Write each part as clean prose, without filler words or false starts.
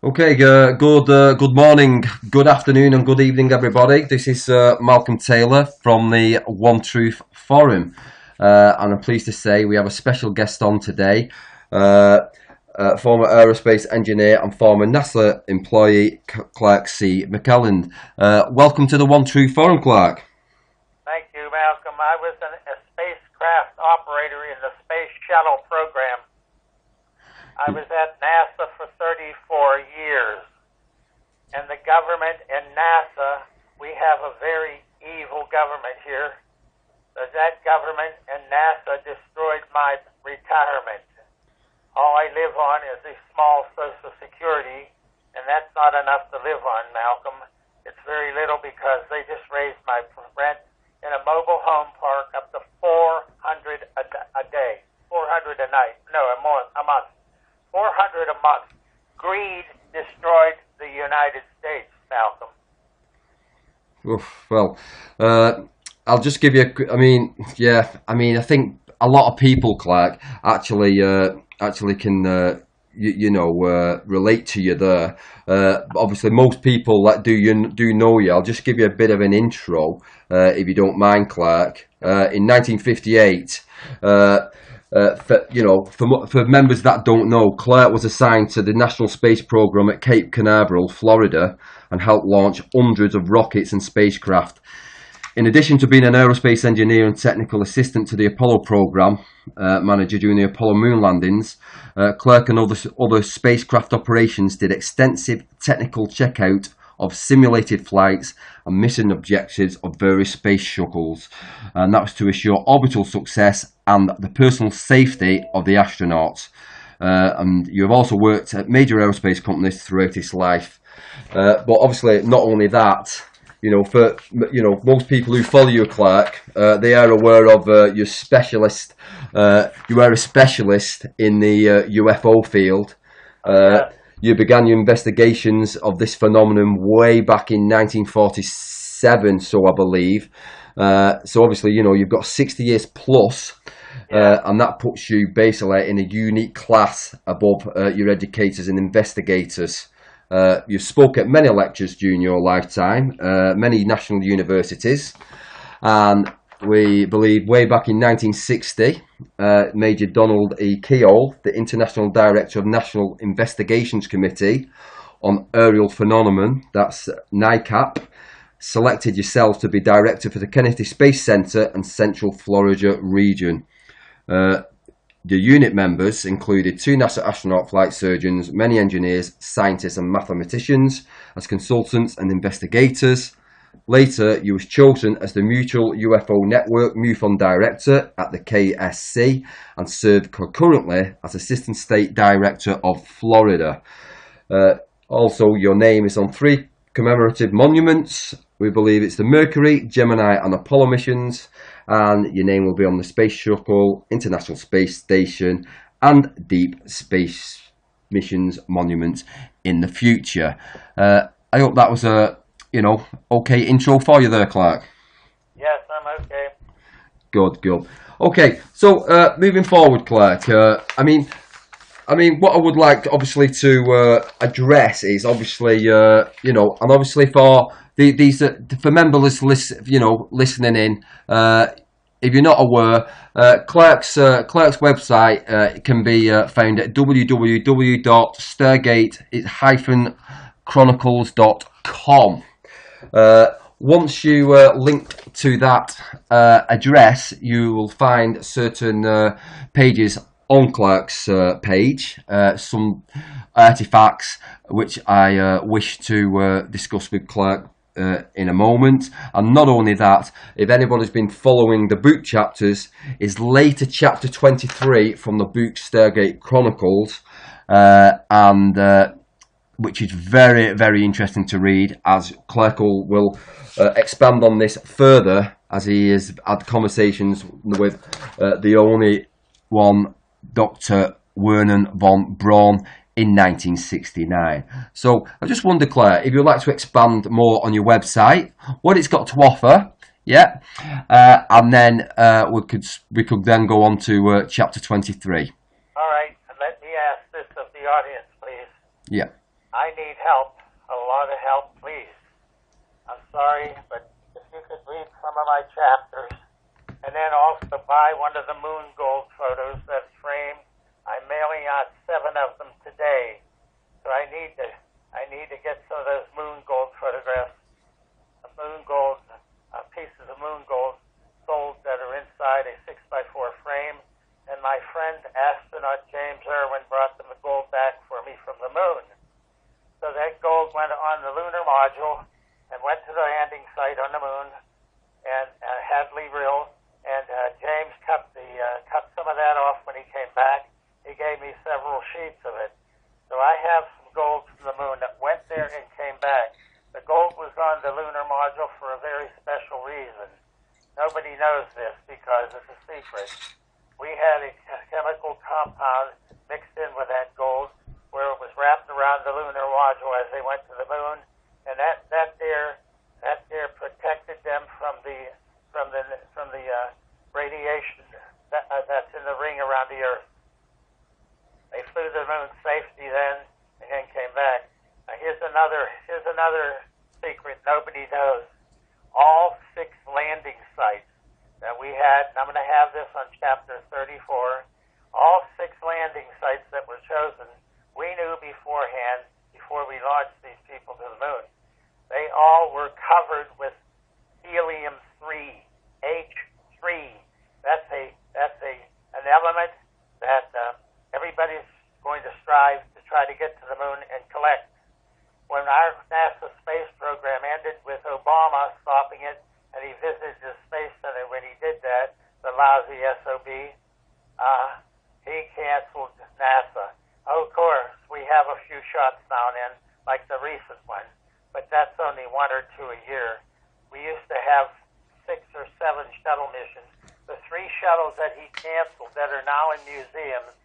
Okay, good morning, good afternoon, and good evening, everybody. This is Malcolm Taylor from the One Truth Forum, and I'm pleased to say we have a special guest on today, former aerospace engineer and former NASA employee Clark McClelland. Welcome to the One Truth Forum, Clark. Thank you, Malcolm. I was a spacecraft operator in the Space Shuttle program. I was at NASA for 34 years. And the government and NASA, we have a very evil government here. That government and NASA destroyed my retirement. All I live on is a small Social Security, and that's not enough to live on, Malcolm. It's very little because they just raised my rent in a mobile home park up to $400 a day, 400 a night, no, a month. 400 a month. Greed destroyed the United States, Malcolm. Oof, well, I'll just give you I think a lot of people, Clark, actually can, relate to you there. Obviously, most people that do know you. I'll just give you a bit of an intro, if you don't mind, Clark. In 1958, for members that don't know, Clark was assigned to the National Space Program at Cape Canaveral, Florida, and helped launch hundreds of rockets and spacecraft. In addition to being an aerospace engineer and technical assistant to the Apollo program manager during the Apollo moon landings, Clark and other spacecraft operations did extensive technical checkout of simulated flights and mission objectives of various space shuttles, and that was to assure orbital success and the personal safety of the astronauts. And you have also worked at major aerospace companies throughout his life. But obviously, not only that, most people who follow you, Clark, they are aware of your specialist. You are a specialist in the UFO field. You began your investigations of this phenomenon way back in 1947, so I believe. So obviously, you've got 60 years plus, and that puts you basically in a unique class above your educators and investigators. You've spoke at many lectures during your lifetime, many national universities, and we believe way back in 1960, Major Donald E. Keough, the International Director of National Investigations Committee on Aerial Phenomenon, that's NICAP, selected yourself to be Director for the Kennedy Space Center and Central Florida region. The unit members included 2 NASA astronaut flight surgeons, many engineers, scientists and mathematicians as consultants and investigators. Later, you was chosen as the Mutual UFO Network MUFON Director at the KSC and served concurrently as Assistant State Director of Florida. Also, your name is on 3 commemorative monuments. We believe it's the Mercury, Gemini and Apollo missions, and your name will be on the Space Shuttle, International Space Station and Deep Space Missions monuments in the future. I hope that was a okay intro for you there, Clark. Yes, I'm okay. Good. Okay, so moving forward, Clark, I mean, what I would like, obviously, to address is obviously, and obviously for these for members listening in, if you're not aware, Clark's website can be found at www.stargate-chronicles.com. Once you link to that address, you will find certain pages on Clark's page, some artifacts which I wish to discuss with Clark in a moment. And not only that, if anybody's been following the book chapters, is later chapter 23 from the book Stargate Chronicles, and which is very, very interesting to read, as Clark will expand on this further, as he has had conversations with the only one, Dr. Wernher von Braun, in 1969. So I just wonder, Claire, if you'd like to expand more on your website, what it's got to offer, and then we could then go on to chapter 23. All right, let me ask this of the audience, please. Yeah. I need help, a lot of help, please. I'm sorry, but if you could read some of my chapters, and then also buy one of the moon gold photos that's framed. I'm mailing out 7 of them today, so I need to get some of those moon gold photographs, pieces of moon gold sold that are inside a 6x4 frame. And my friend astronaut James Irwin brought the gold back for me from the moon. So that gold went on the lunar module and went to the landing site on the moon and Hadley Rill. And James cut some of that off when he came back. He gave me several sheets of it. So I have some gold from the moon that went there and came back. The gold was on the lunar module for a very special reason. Nobody knows this because it's a secret. We had a chemical compound mixed in with that gold where it was wrapped around the lunar module as they went to the moon, and that there protected them from the radiation that's in the ring around the Earth. They flew the moon safely then and then came back. Now here's another secret nobody knows. All 6 landing sites that we had, and I'm going to have this on chapter 34, all 6 landing sites that were chosen, we knew beforehand, before we launched these people to the moon, they all were covered with helium-3, H3. That's an element that everybody's going to strive to try to get to the moon and collect. When our NASA space program ended with Obama stopping it, and he visited the Space Center when he did that, the lousy SOB, he canceled NASA. Oh, of course, we have a few shots now and then, like the recent one, but that's only 1 or 2 a year. We used to have 6 or 7 shuttle missions. The 3 shuttles that he canceled that are now in museums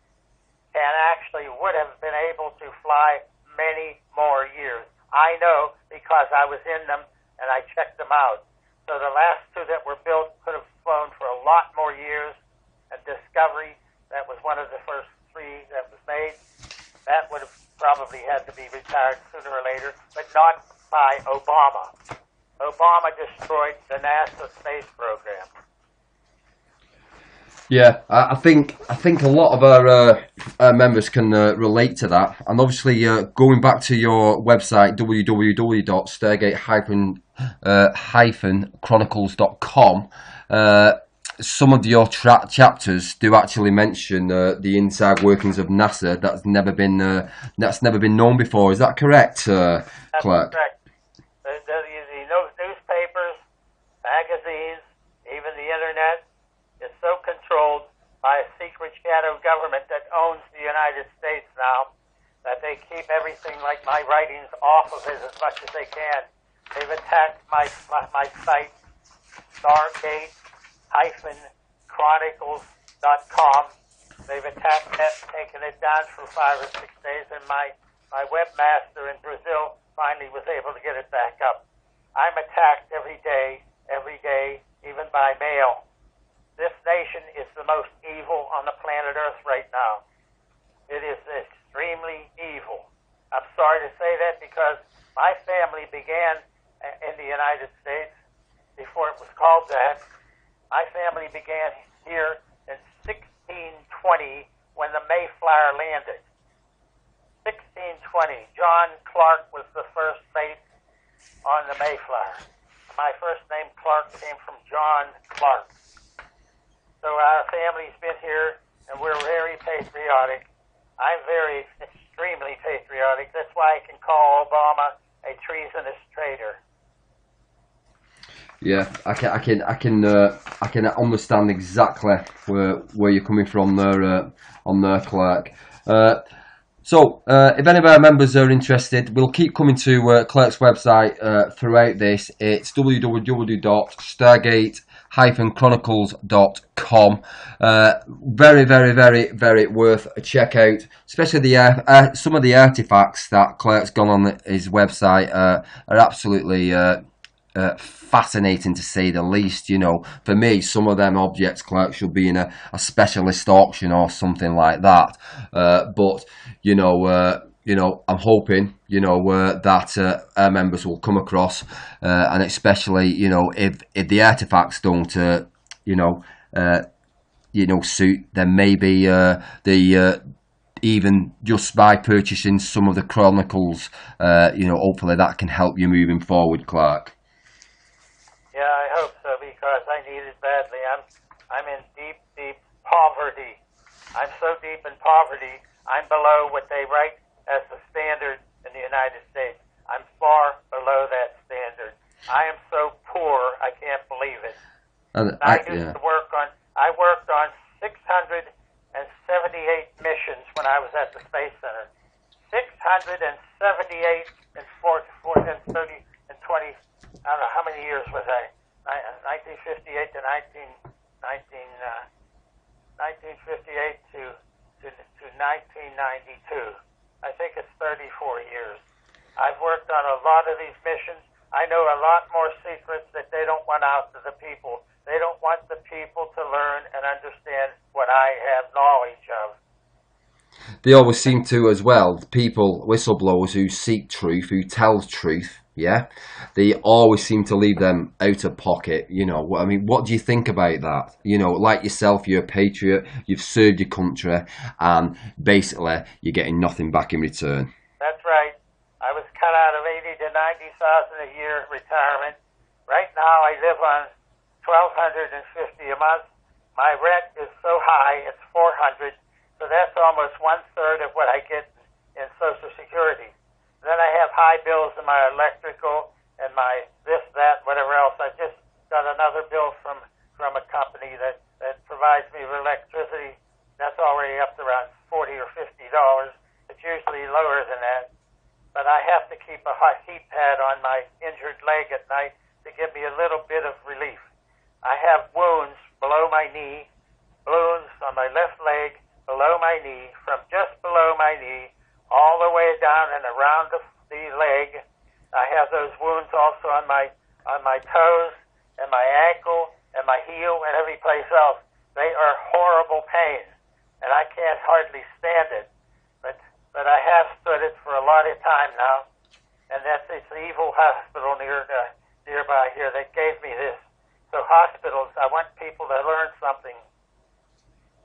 would have been able to fly many more years. I know because I was in them and I checked them out. So the last 2 that were built could have flown for a lot more years. And Discovery, that was one of the first 3 that was made, that would have probably had to be retired sooner or later, but not by Obama. Obama destroyed the NASA space program. Yeah, I think a lot of our members can relate to that, and obviously going back to your website www.stargate-chronicles.com, some of your chapters do actually mention the inside workings of NASA that's never been known before. Is that correct, Clark? That's correct. The newspapers, magazines, even the internet is so controlled by a secret shadow government that owns the United States now that they keep everything like my writings off of it as much as they can. They've attacked my site, Stargate-chronicles.com. They've attacked that, taken it down for 5 or 6 days, and my webmaster in Brazil finally was able to get it back up. I'm attacked every day, even by mail. This nation is the most evil on the planet Earth right now. It is extremely evil. I'm sorry to say that because my family began in the United States before it was called that. My family began here in 1620 when the Mayflower landed. 1620. John Clark was the first mate on the Mayflower. My first name, Clark, came from John Clark. So our family's been here, and we're very patriotic. I'm extremely patriotic. That's why I can call Obama a treasonous traitor. Yeah, I can understand exactly where you're coming from there, Clark. So, if any of our members are interested, we'll keep coming to Clark's website throughout this. It's www.stargate-chronicles.com. Very, very, very, very worth a check out. Especially some of the artifacts that Clark's gone on his website are absolutely fascinating to say the least. You know, for me, some of them objects, Clark, should be in a specialist auction or something like that. But you know, I'm hoping, that our members will come across, and especially, if the artifacts don't, suit, then maybe even just by purchasing some of the chronicles, hopefully that can help you moving forward, Clark. Yeah, I hope so, because I need it badly. I'm in deep, deep poverty. I'm so deep in poverty, I'm below what they write as the standard in the United States. I'm far below that standard. I am so poor, I can't believe it. And I worked on 678 missions when I was at the Space Center. 678 in 20, I don't know how many years was I? 1958 to 1958 to 1992. I think it's 34 years. I've worked on a lot of these missions. I know a lot more secrets that they don't want out to the people. They don't want the people to learn and understand what I have knowledge of. They always seem to as well, people, whistleblowers who seek truth, who tell truth, yeah? They always seem to leave them out of pocket, I mean, what do you think about that? Like yourself, you're a patriot, you've served your country, and basically you're getting nothing back in return. That's right. I was cut out of 80 to 90,000 a year retirement. Right now I live on $1,250 a month. My rent is so high, it's $400, so that's almost 1/3 of what I get in Social Security. Then I have high bills in my electrical and my this, that, whatever else. I just got another bill from a company that provides me with electricity. That's already up to around $40 or $50. It's usually lower than that. But I have to keep a hot heat pad on my injured leg at night to give me a little bit of relief. I have wounds below my knee, wounds on my left leg, below my knee, from just below my knee, all the way down and around the leg. I have those wounds also on my toes and my ankle and my heel and every place else. They are horrible pain, and I can't hardly stand it. But I have stood it for a lot of time now, and it's the evil hospital nearby here that gave me this. So hospitals, I want people to learn something.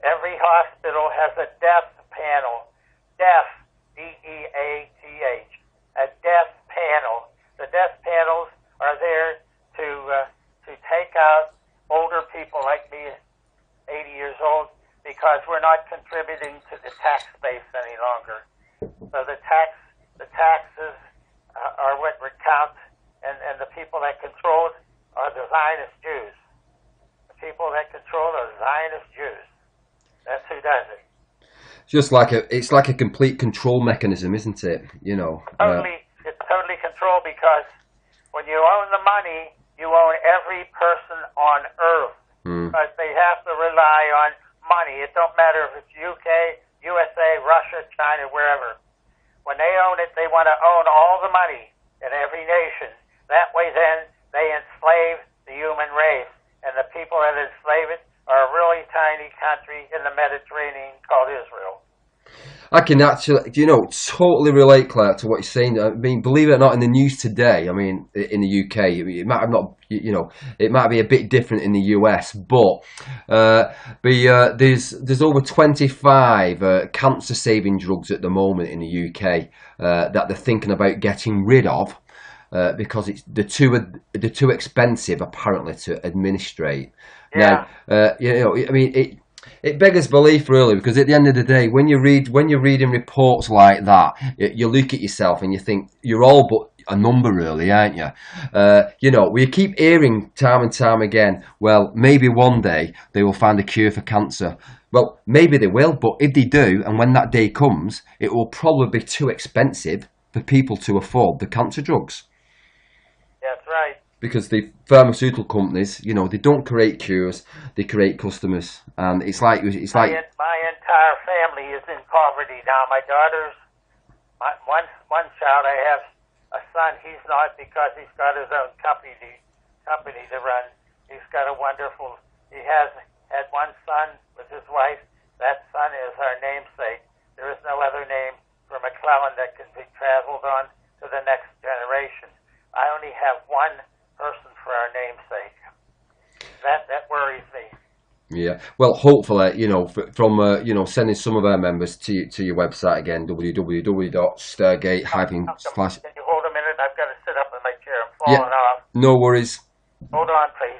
Every hospital has a death panel. Death, D-E-A-T-H, a death panel. The death panels are there to take out older people like me, 80 years old, because we're not contributing to the tax base any longer. So the taxes are what recount, and the people that control it are the Zionist Jews. The people that control are Zionist Jews. That's who does it. It's like a complete control mechanism, isn't it? It's totally controlled, because when you own the money, you own every person on earth. Because they have to rely on money. It don't matter if it's UK, USA, Russia, China, wherever. When they own it, they want to own all the money in every nation. That way then they enslave the human race. And the people that enslave it are a really tiny country in the Mediterranean called Israel. I can actually, totally relate, Clark, to what you're saying. I mean, believe it or not, in the news today, I mean, in the UK, it might have not, it might be a bit different in the US, but there's over 25 cancer-saving drugs at the moment in the UK that they're thinking about getting rid of because they're too expensive, apparently, to administrate. Yeah. Now, I mean, it beggars belief, really, because at the end of the day, when you're reading reports like that, you look at yourself and you think you're all but a number, really, aren't you? We keep hearing time and time again, well, maybe one day they will find a cure for cancer. Well, maybe they will, but if they do, and when that day comes, it will probably be too expensive for people to afford the cancer drugs. That's right. Because the pharmaceutical companies, they don't create cures; they create customers, and it's like my entire family is in poverty now. My daughter's one child. I have a son. He's not, because he's got his own company to run. He's got a wonderful. He has had one son with his wife. That son is our namesake. There is no other name for McClelland. McClelland that can be traveled on to the next generation. I only have one person for our namesake. That worries me. Yeah. Well, hopefully, from sending some of our members to your website again, www.stargate- Can you hold a minute? I've got to sit up in my chair. I'm falling off. No worries. Hold on, please.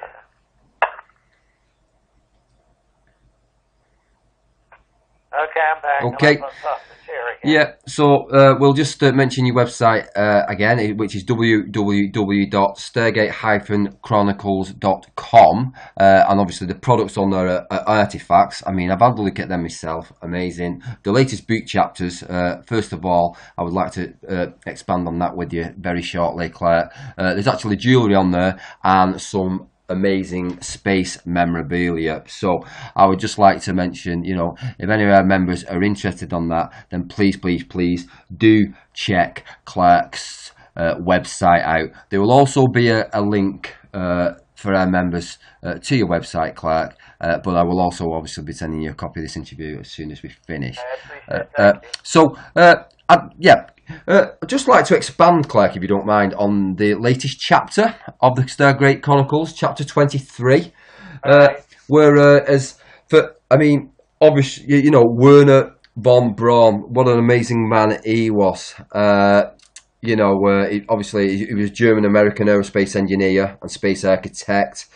Okay, I'm back. Okay. I'm off the chair again. Yeah, so we'll just mention your website again, which is www.stargate-chronicles.com, and obviously the products on there are artifacts. I mean, I've had a look at them myself, amazing. The latest book chapters, first of all, I would like to expand on that with you very shortly, Claire. There's actually jewellery on there and some amazing space memorabilia. So I would just like to mention, if any of our members are interested on that, then please do check Clark's website out. There will also be a link for our members to your website, Clark, but I will also obviously be sending you a copy of this interview as soon as we finish. I appreciate I'd just like to expand, Clark, if you don't mind, on the latest chapter of the Stargate Chronicles, chapter 23, obviously, Wernher von Braun, what an amazing man he was. He was German-American aerospace engineer and space architect.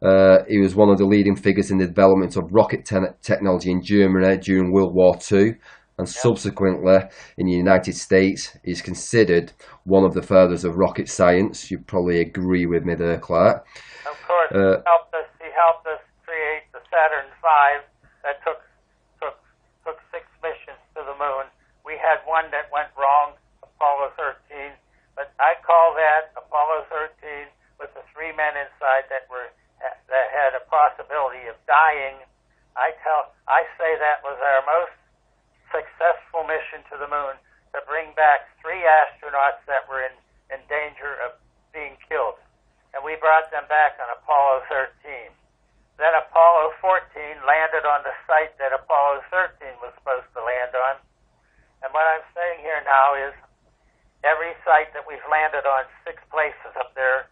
He was one of the leading figures in the development of rocket technology in Germany during World War II. And subsequently, in the United States, is considered one of the fathers of rocket science. You probably agree with me there, Clark. Of course, he helped us create the Saturn V that took 6 missions to the moon. We had one that went wrong, Apollo 13, but I call that Apollo 13 with the 3 men inside that had a possibility of dying. I say that was our most successful mission to the moon, to bring back 3 astronauts that were in danger of being killed. And we brought them back on Apollo 13. Then Apollo 14 landed on the site that Apollo 13 was supposed to land on. And what I'm saying here now is every site that we've landed on, 6 places up there,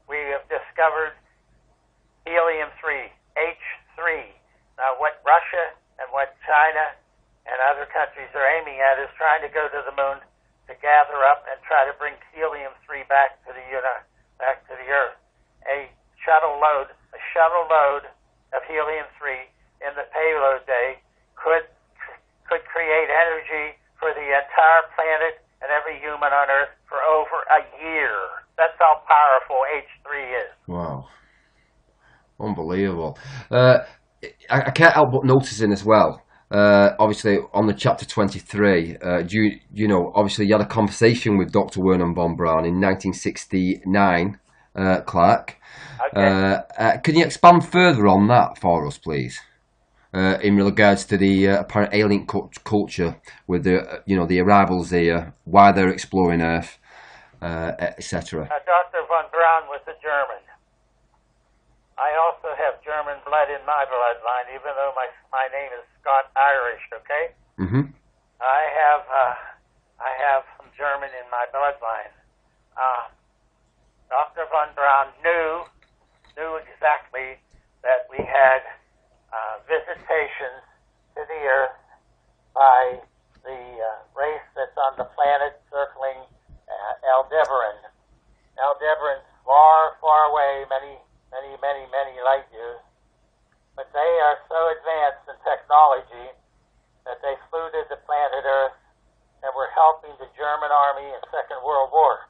we have discovered helium-3, H3. Now what Russia and what China and other countries are aiming at is trying to go to the moon to gather up and try to bring helium-3 back to the Earth. A shuttle load of helium-3 in the payload bay could create energy for the entire planet and every human on Earth for over a year. That's how powerful H3 is. Wow, unbelievable. I can't help but noticing as well. Obviously, on the chapter 23, obviously you had a conversation with Dr. Wernher von Braun in 1969, Clark. Okay. Can you expand further on that for us, please? In regards to the apparent alien culture with the arrivals here, why they're exploring Earth, etc. Dr. von Braun was a German. I also have German blood in my bloodline, even though my name is Scott Irish. Okay. Mm-hmm. I have some German in my bloodline. Dr. von Braun knew exactly that we had visitations to the Earth by the race that's on the planet circling Aldebaran. Aldebaran's far away, many light years, but they are so advanced in technology that they flew to the planet Earth and were helping the German army in Second World War.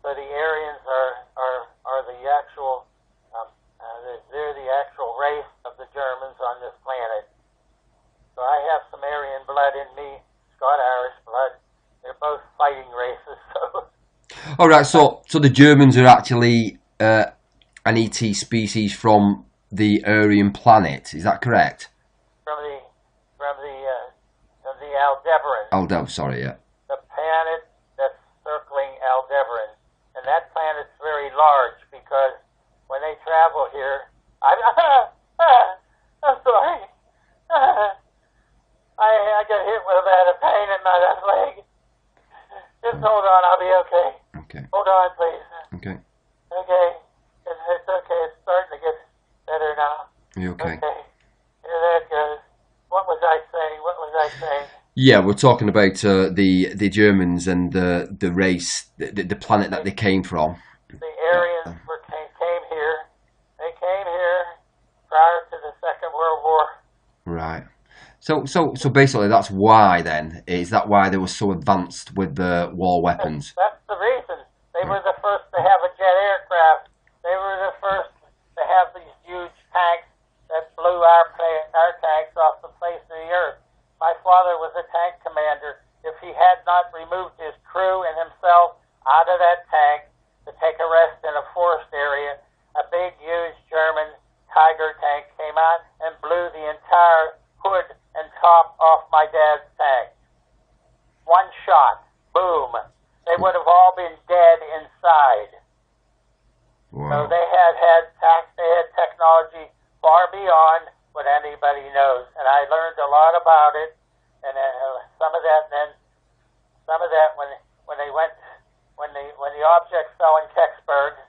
So the Aryans are the actual they're the actual race of the Germans on this planet. So I have some Aryan blood in me, Scott-Irish blood. They're both fighting races. So. All right. So the Germans are actually an ET species from the Aryan planet. Is that correct? From the Aldebaran. Sorry, yeah. The planet that's circling Aldebaran, and that planet's very large because when they travel here, I'm sorry. I got hit with a bad pain in my left leg. Okay. Hold on, please. Okay. Okay. It's okay. It's starting to get better now. Are you okay? Okay. Here that goes. What was I saying? Yeah, we're talking about the Germans and the race, the planet that they came from. The Aryans came here. They came here prior to the Second World War. Right. So basically, that's why. Then is that why they were so advanced with the war weapons? That's the reason. They were the first to have a jet aircraft. They were the first to have these huge tanks that blew our tanks off the face of the earth. My father was a tank commander. If he had not removed his crew and himself out of that tank to take a rest in a forest area, a big, huge German Tiger tank came out and blew the entire hood and top off my dad's tank. One shot, boom. They would have all been dead inside. Wow. So they had technology far beyond what anybody knows, and I learned a lot about it. And some of that when the object fell in Kecksburg,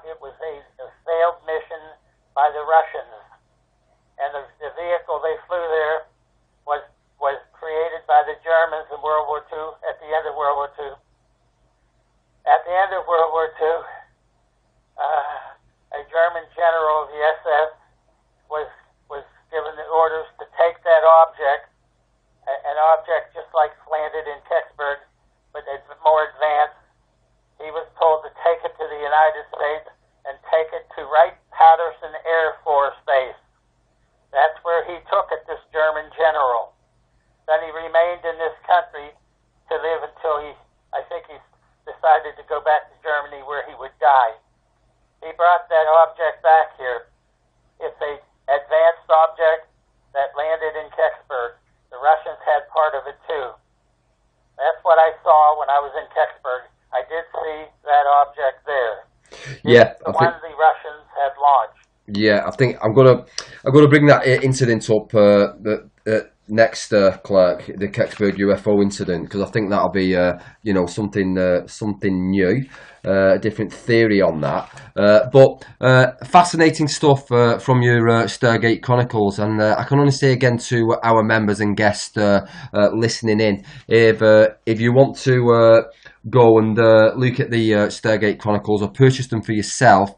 it was a failed mission by the Russians, and the vehicle they flew there was created by the Germans in World War II. At the end of World War II, a German general of the SS was given the orders to take that object, an object just like landed in Kecksburg, but it's more advanced. He was told to take it to the United States and take it to Wright-Patterson Air Force Base. That's where he took it, this German general. Then he remained in this country to live until he decided to go back to Germany where he would die. He brought that object back here. It's a advanced object that landed in Kecksburg. The Russians had part of it too. That's what I saw when I was in Kecksburg. I did see that object there. It's the one the Russians had launched. Yeah, I think I'm gonna bring that incident up next, Clark, the Kecksburg UFO incident, because I think that'll be something new, a different theory on that. But fascinating stuff from your Stargate Chronicles, and I can only say again to our members and guests listening in, if you want to go and look at the Stargate Chronicles or purchase them for yourself,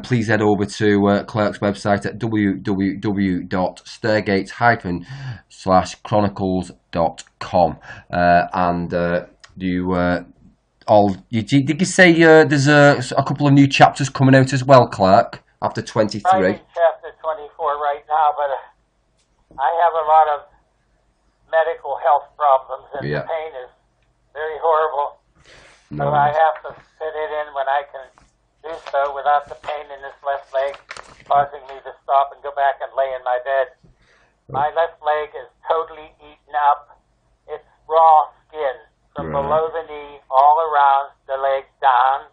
please head over to Clark's website at www.stargate-chronicles.com did you say there's a couple of new chapters coming out as well, Clark, after 23? I'm in chapter 24 right now, but I have a lot of medical health problems, and the pain is very horrible. No. So I have to fit it in when I can do so without the pain in this left leg causing me to stop and go back and lay in my bed. My left leg is totally eaten up. It's raw skin from below the knee all around the leg down,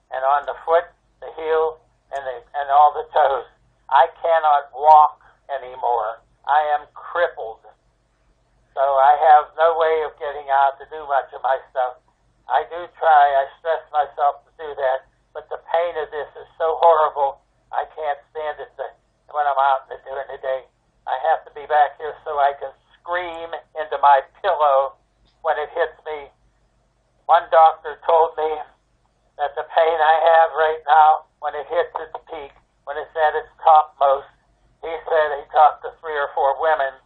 and on the foot, the heel, and all the toes. I cannot walk anymore. I am crippled. So I have no way of getting out to do much of my stuff. I do try, I stress myself to do that, but the pain of this is so horrible, I can't stand it when I'm out during the day. I have to be back here so I can scream into my pillow when it hits me. One doctor told me that the pain I have right now, when it hits its peak, when it's at its topmost, he said he talked to 3 or 4 women,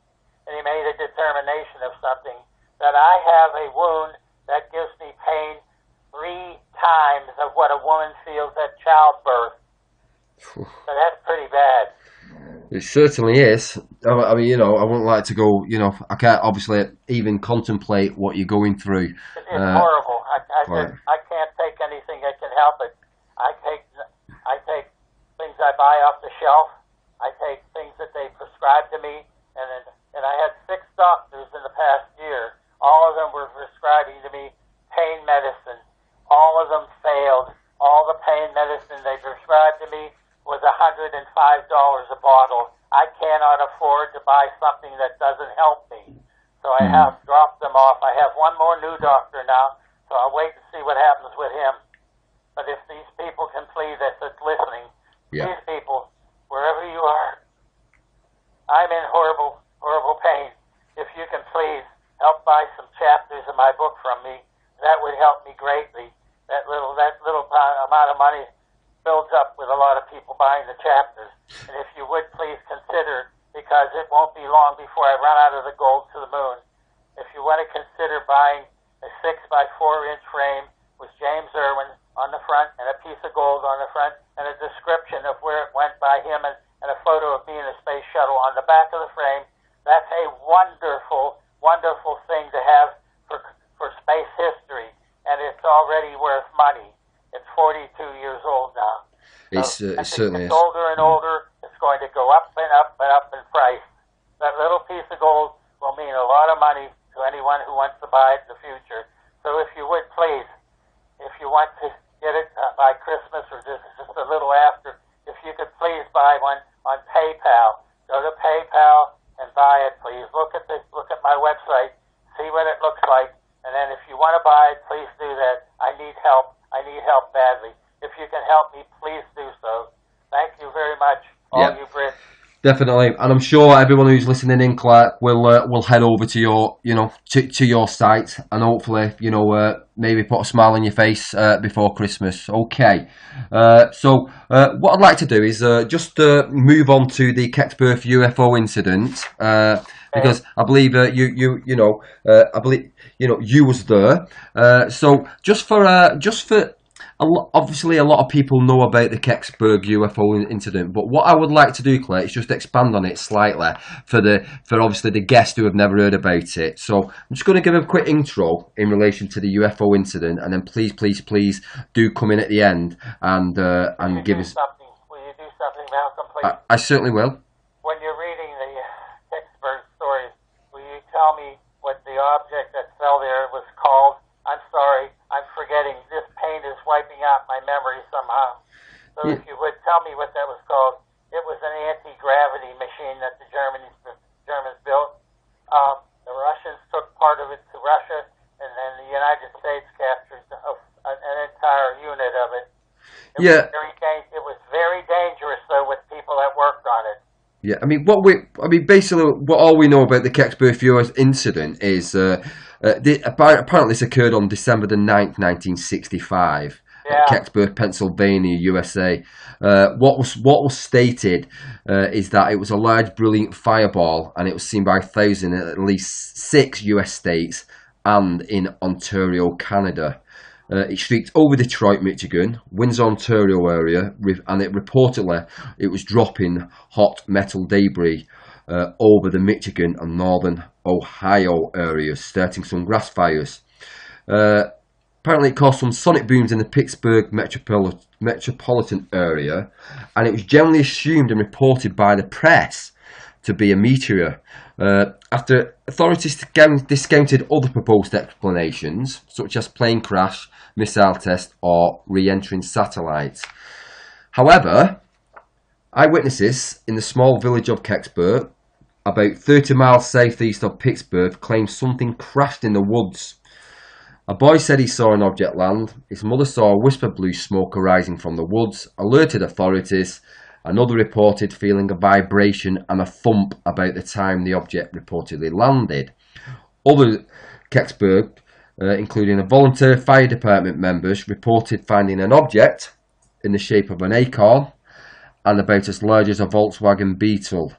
and he made a determination of something, that I have a wound that gives me pain 3 times of what a woman feels at childbirth. So that's pretty bad. It certainly is. I mean, I wouldn't like to go, I can't obviously even contemplate what you're going through. It's horrible. I can't take anything that can help it. I take things I buy off the shelf. I take things that they prescribe to me, and I had 6 doctors in the past year. All of them were prescribing to me pain medicine. All of them failed. All the pain medicine they prescribed to me was $105 a bottle. I cannot afford to buy something that doesn't help me. So I have dropped them off. I have one more new doctor now, so I'll wait and see what happens with him. But if these people can please, that's listening, these people, wherever you are, I'm in horrible, horrible pain. If you can please help buy some chapters of my book from me, that would help me greatly. That little amount of money builds up with a lot of people buying the chapters. And if you would please consider, because it won't be long before I run out of the gold to the moon, if you want to consider buying a 6 by 4 inch frame with James Irwin on the front and a piece of gold on the front and a description of where it went by him and a photo of me in a space shuttle on the back of the frame, that's a wonderful, wonderful thing to have for space history. And it's already worth money. It's 42 years old now. So It certainly is. It's older and older. It's going to go up and up and up in price. That little piece of gold will mean a lot of money to anyone who wants to buy it in the future. So if you would please, if you want to get it by Christmas or just a little after, if you could please buy one on PayPal. Go to PayPal and buy it, please. Look at my website, see what it looks like, and then if you want to buy it, please do that. I need help. I need help badly. If you can help me, please do so. Thank you very much, all you Brits. Definitely, and I'm sure everyone who's listening in, Clark, will head over to your, to your site, and hopefully, maybe put a smile on your face before Christmas. Okay, so what I'd like to do is just move on to the Kecksburg UFO incident, because I believe you was there. So just for. Obviously, a lot of people know about the Kecksburg UFO incident, but what I would like to do, Claire, is just expand on it slightly for obviously the guests who have never heard about it. So I'm just going to give a quick intro in relation to the UFO incident, and then please do come in at the end and give us something. Will you do something, Malcolm, please? I certainly will. When you're reading the Kecksburg stories, will you tell me what the object that fell there was called? I'm sorry, I'm forgetting. This pain is wiping out my memory somehow. So if you would tell me what that was called. It was an anti-gravity machine that the Germans built. The Russians took part of it to Russia, and then the United States captured an entire unit of it. It was very dangerous, though, with people that worked on it. Yeah, basically, all we know about the Kecksburg UFO incident is apparently this occurred on December the 9th, 1965, at Kecksburg, Pennsylvania, USA. What was stated is that it was a large, brilliant fireball, and it was seen by thousands in at least 6 US states and in Ontario, Canada. It streaked over Detroit, Michigan, Windsor, Ontario area, and it was dropping hot metal debris over the Michigan and northern Ohio areas, starting some grass fires. Apparently it caused some sonic booms in the Pittsburgh metropolitan area, and it was generally assumed and reported by the press to be a meteor. After authorities discounted other proposed explanations, such as plane crash, missile test, or re-entering satellites. However, eyewitnesses in the small village of Kecksburg, about 30 miles southeast of Pittsburgh, claimed something crashed in the woods. A boy said he saw an object land. His mother saw a wisp of blue smoke arising from the woods, alerted authorities. Another reported feeling a vibration and a thump about the time the object reportedly landed. Other Kecksburg, including a volunteer fire department members, reported finding an object in the shape of an acorn and about as large as a Volkswagen Beetle.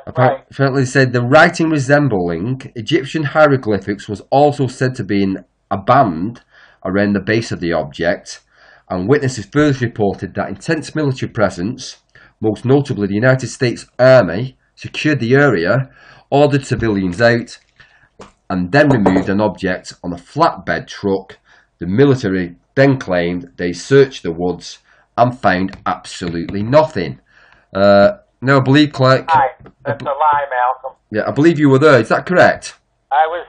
Apparently, they said the writing resembling Egyptian hieroglyphics was also said to be in a band around the base of the object, and witnesses further reported that intense military presence, most notably the United States Army, secured the area, ordered civilians out, and then removed an object on a flatbed truck. The military then claimed they searched the woods and found absolutely nothing. No, I believe, Clark. That's a lie, Malcolm. Yeah, I believe you were there. Is that correct? I was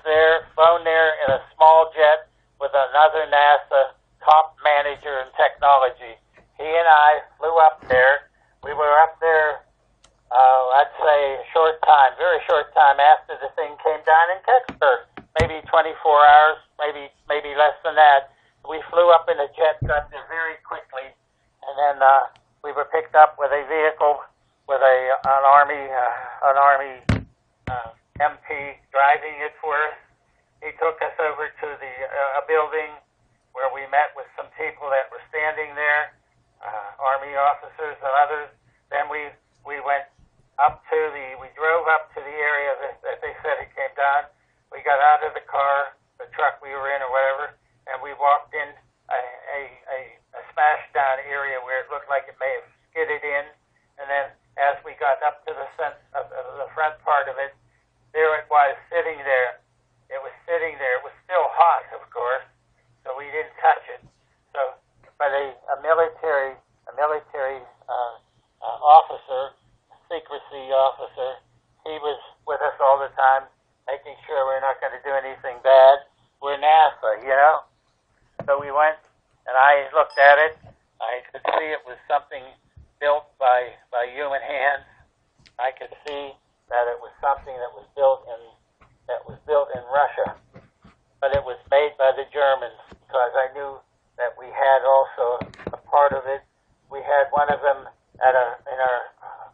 there, flown there in a small jet with another NASA top manager in technology. He and I flew up there. We were up there, I'd say a short time, very short time sometime after the thing came down in Kecksburg, maybe 24 hours, maybe less than that. We flew up in a jet, got there very quickly, and then we were picked up with a vehicle with an army MP driving it for us. He took us over to a building where we met with some people that were standing there, army officers and others. Then we went we drove up to the area that they said it came down. We got out of the car, the truck we were in or whatever, and we walked in a smashed down area where it looked like it may have skidded in. And then as we got up to the front part of it, there it was sitting there. It was sitting there. It was still hot, of course, so we didn't touch it. So, but a military officer, secrecy officer, he was with us all the time, making sure we're not going to do anything bad. We're NASA, you know. So we went, and I looked at it. I could see it was something built by human hands. I could see that it was something that was built in Russia, but it was made by the Germans, because I knew that we had also a part of it. We had one of them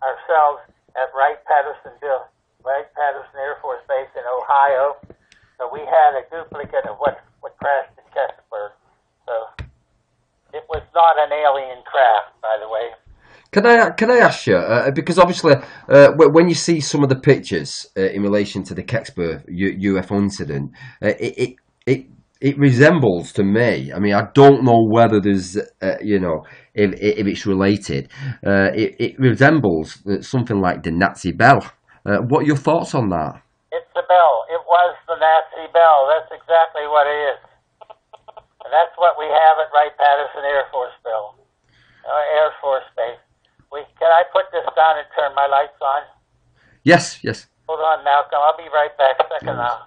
ourselves at Wright-Patterson Air Force Base in Ohio. So we had a duplicate of what crashed at Kecksburg. So it was not an alien craft, by the way. Can I ask you, because obviously when you see some of the pictures in relation to the Kecksburg UFO incident, it resembles to me. I mean, I don't know whether there's if it's related. It resembles something like the Nazi bell. What are your thoughts on that? It's the bell. It was the Nazi bell. That's exactly what it is, and that's what we have at Wright-Patterson Air Force Base. Can I put this down and turn my lights on? Yes. Hold on, Malcolm. I'll be right back. A second now.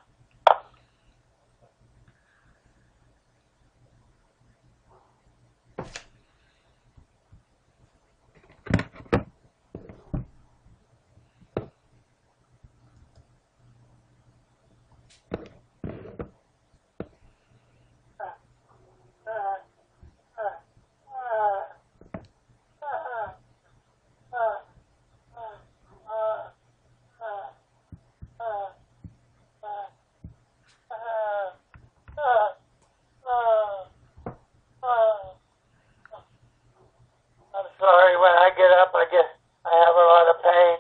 Sorry, when I get up, I have a lot of pain.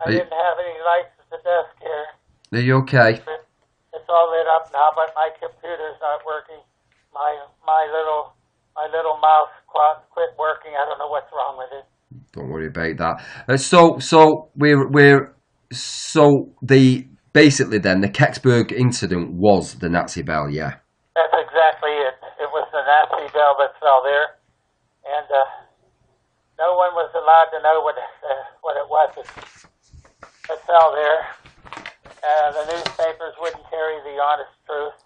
I didn't have any lights at the desk here. Are you okay? It's all lit up now, but my computer's not working. My little mouse quit working. I don't know what's wrong with it. Don't worry about that. Basically then the Kecksburg incident was the Nazi bell, yeah. That's exactly it. It was the Nazi bell that fell there, and no one was allowed to know what it was that fell there. The newspapers wouldn't carry the honest truth.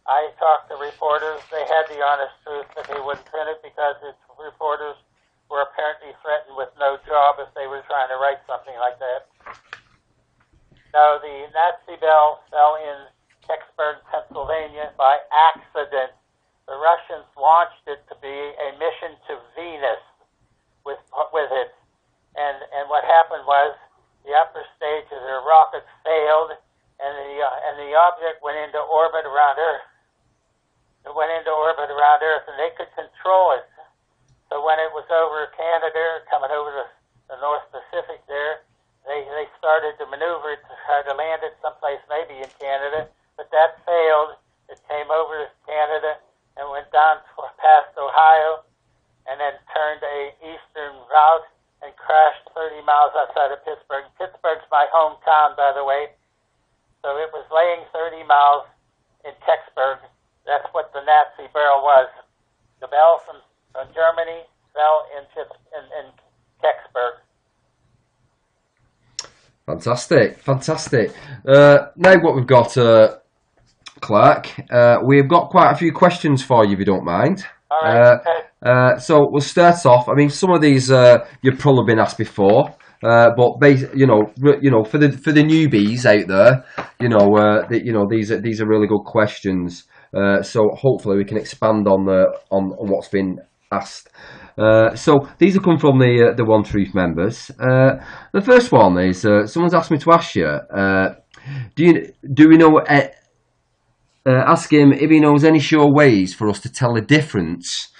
I talked to reporters. They had the honest truth, but they wouldn't print it because its reporters were apparently threatened with no job if they were trying to write something like that. No, the Nazi bell fell in Kecksburg, Pennsylvania by accident. The Russians launched it to be a mission to Venus with it. And what happened was the upper stage of their rockets failed, and the object went into orbit around Earth. It went into orbit around Earth, and they could control it. So when it was over Canada, coming over the North Pacific there, they started to maneuver it to try to land it someplace maybe in Canada, but that failed. It came over to Canada and went down past Ohio, and then turned a eastern route and crashed 30 miles outside of Pittsburgh. Pittsburgh's my hometown, by the way. So it was laying 30 miles in Kecksburg. That's what the Nazi bell was. The bell from Germany fell in Kecksburg. Fantastic. Now what we've got, Clark, we've got quite a few questions for you, if you don't mind. All right, okay. So we'll start off. I mean, some of these you've probably been asked before, But for the newbies out there, these are really good questions. So hopefully we can expand on what's been asked. So these have come from the One Truth members. The first one is someone's asked me to ask you. Do we know? Ask him if he knows any sure ways for us to tell the difference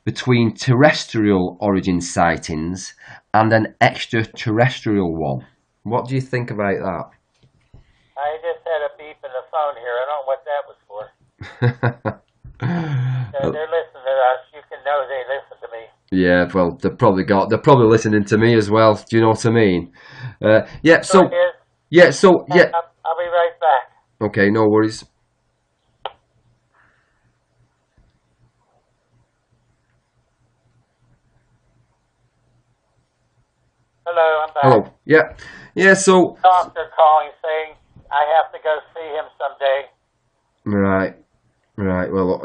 between terrestrial origin sightings and an extraterrestrial one. What do you think about that? I just had a beep in the phone here. I don't know what that was for. They're listening to us. You can know they listen to me. Yeah, well, they're probably listening to me as well. Do you know what I mean? I'll be right back. Okay, no worries. Hello, I'm back. Hello. Yeah. So. Doctor calling saying I have to go see him someday. Right. Well,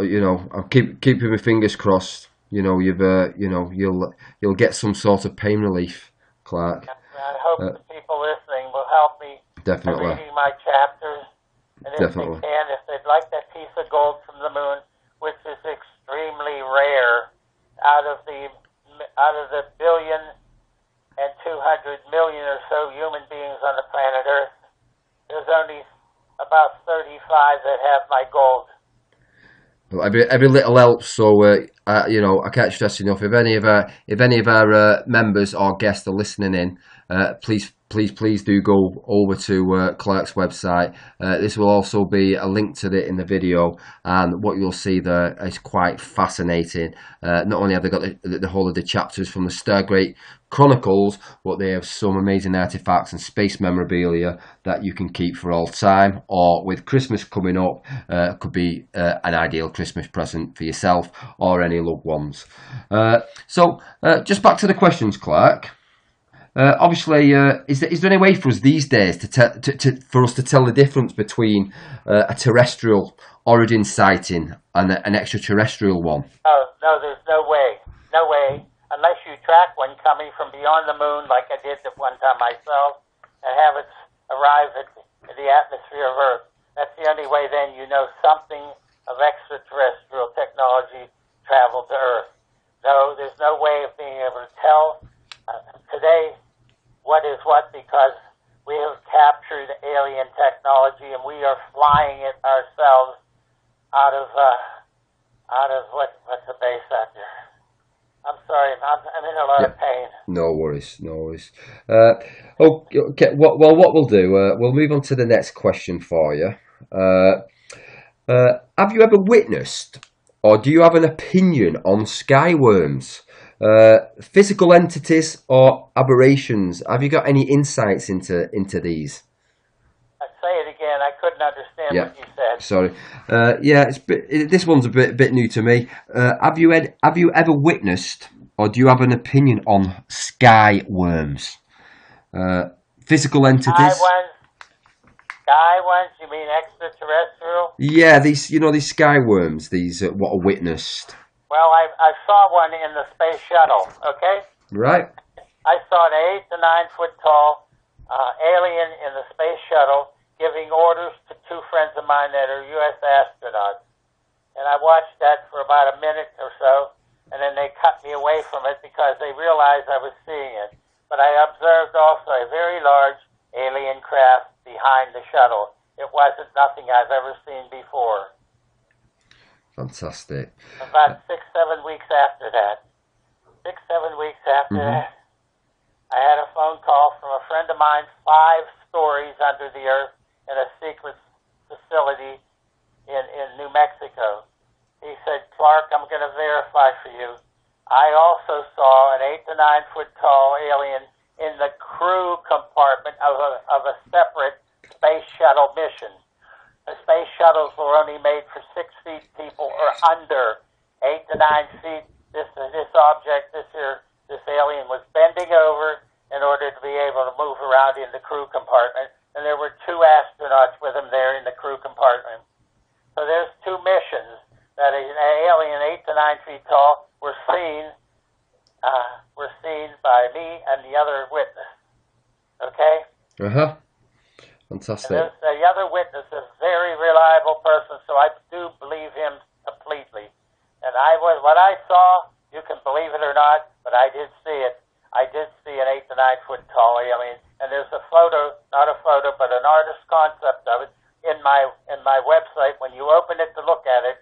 I'll keep my fingers crossed. You'll get some sort of pain relief, Clark. I hope the people listening will help me. Definitely. Reading my chapters, and if Definitely. they can, if they'd like that piece of gold from the moon, which is extremely rare, out of the 1,200,000,000 or so human beings on the planet Earth, there's only about 35 that have my gold. Well, every little helps. So I can't stress enough. If any of our members or guests are listening in, please do go over to Clark's website. This will also be a link to it in the video, and what you'll see there is quite fascinating. Not only have they got the whole of the chapters from the Stargate chronicles, but they have some amazing artifacts and space memorabilia that you can keep for all time, or with Christmas coming up, could be an ideal Christmas present for yourself or any loved ones. So just back to the questions, Clark. Obviously, is there any way for us these days for us to tell the difference between a terrestrial origin sighting and an extraterrestrial one? Oh, no, there's no way, unless you track one coming from beyond the moon, like I did at one time myself, and have it arrive at the atmosphere of Earth. That's the only way. Then you know something of extraterrestrial technology traveled to Earth. No, there's no way of being able to tell today what is what, because we have captured alien technology and we are flying it ourselves out of what's the base out there. I'm sorry, I'm in a lot of pain. No worries. Okay. What we'll do, we'll move on to the next question for you. Have you ever witnessed, or do you have an opinion on skyworms? Physical entities or aberrations? Have you got any insights into these? Say it again. I couldn't understand what you said. Sorry. This one's a bit new to me. Have you ever witnessed, or do you have an opinion on sky worms? Physical entities. Sky ones? You mean extraterrestrial? Yeah, these sky worms. These what are witnessed. Well, I saw one in the space shuttle, okay? Right. I saw an 8 to 9 foot tall alien in the space shuttle giving orders to two friends of mine that are U.S. astronauts. And I watched that for about a minute or so, and then they cut me away from it because they realized I was seeing it. But I observed also a very large alien craft behind the shuttle. It wasn't nothing I've ever seen before. Fantastic. About 6-7 weeks after that, I had a phone call from a friend of mine 5 stories under the earth in a secret facility in New Mexico. He said, Clark, I'm going to verify for you. I also saw an 8 to 9 foot tall alien in the crew compartment of a separate space shuttle mission. The space shuttles were only made for 6 feet people or under. 8 to 9 feet. This object, this alien was bending over in order to be able to move around in the crew compartment, and there were 2 astronauts with him there in the crew compartment. So there's 2 missions that an alien 8 to 9 feet tall were seen by me and the other witness. Okay? Uh-huh. And Fantastic. the other witness is a very reliable person, so I do believe him completely. And what I saw, you can believe it or not, but I did see it. I did see an 8 to 9 foot tall alien, and there's a photo, not a photo, but an artist's concept of it in my website. When you open it to look at it,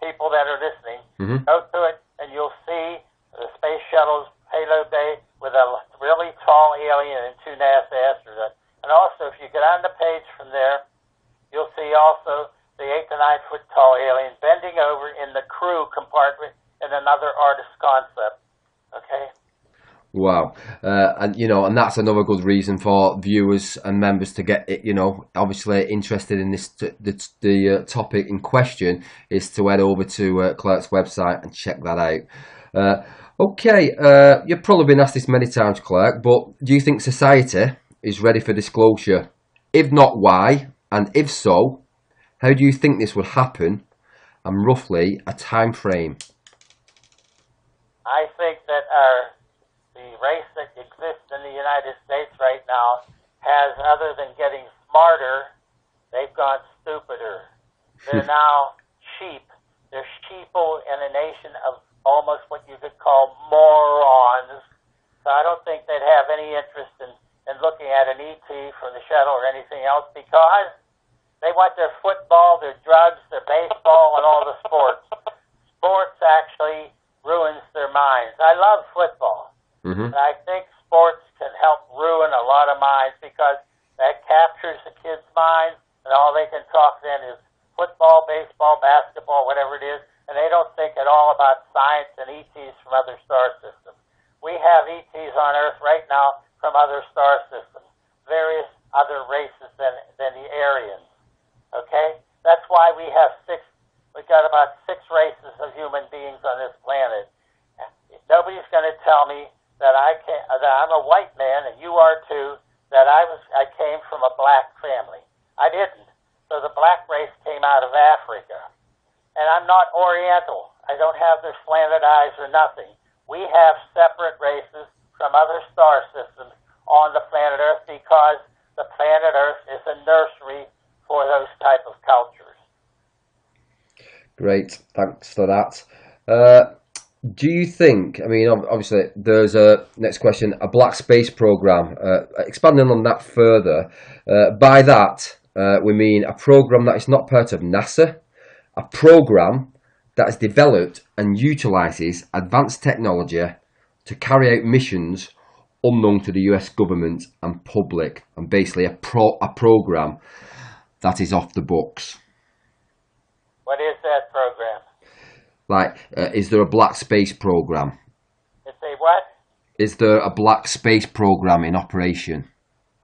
people that are listening, go to it, and you'll see the space shuttle's payload bay with a really tall alien and 2 NASA astronauts. And also, if you get on the page from there, you'll see also the 8 to 9 foot tall alien bending over in the crew compartment in another artist's concept. Okay? Wow. And that's another good reason for viewers and members to get, obviously interested in this, the topic in question, is to head over to Clark's website and check that out. Okay, you've probably been asked this many times, Clark, but do you think society is ready for disclosure? If not, why? And if so, how do you think this would happen? And roughly a time frame? I think that the race that exists in the United States right now has, other than getting smarter, they've gone stupider. They're now sheep. They're sheeple in a nation of almost what you could call morons. So I don't think they'd have any interest in looking at an ET from the shuttle or anything else, because they want their football, their drugs, their baseball, and all the sports. Sports actually ruins their minds. I love football. And I think sports can help ruin a lot of minds, because that captures the kids' minds, and all they can talk then is football, baseball, basketball, whatever it is, and they don't think at all about science and ETs from other star systems. We have ETs on Earth right now from other star systems, various other races than the Aryans. Okay? That's why we've got about 6 races of human beings on this planet. Nobody's going to tell me that I'm a white man, and you are too, that I came from a black family. I didn't. So the black race came out of Africa. And I'm not Oriental. I don't have their slanted eyes or nothing. We have separate races from other star systems on the planet Earth, because the planet Earth is a nursery for those type of cultures. Great, thanks for that. Do you think, obviously there's a next question, a black space program, expanding on that further, by that we mean a program that is not part of NASA, a program that is developed and utilizes advanced technology to carry out missions unknown to the US government and public, and basically a program that is off the books. What is that program? Is there a black space program? It's a what? Is there a black space program in operation?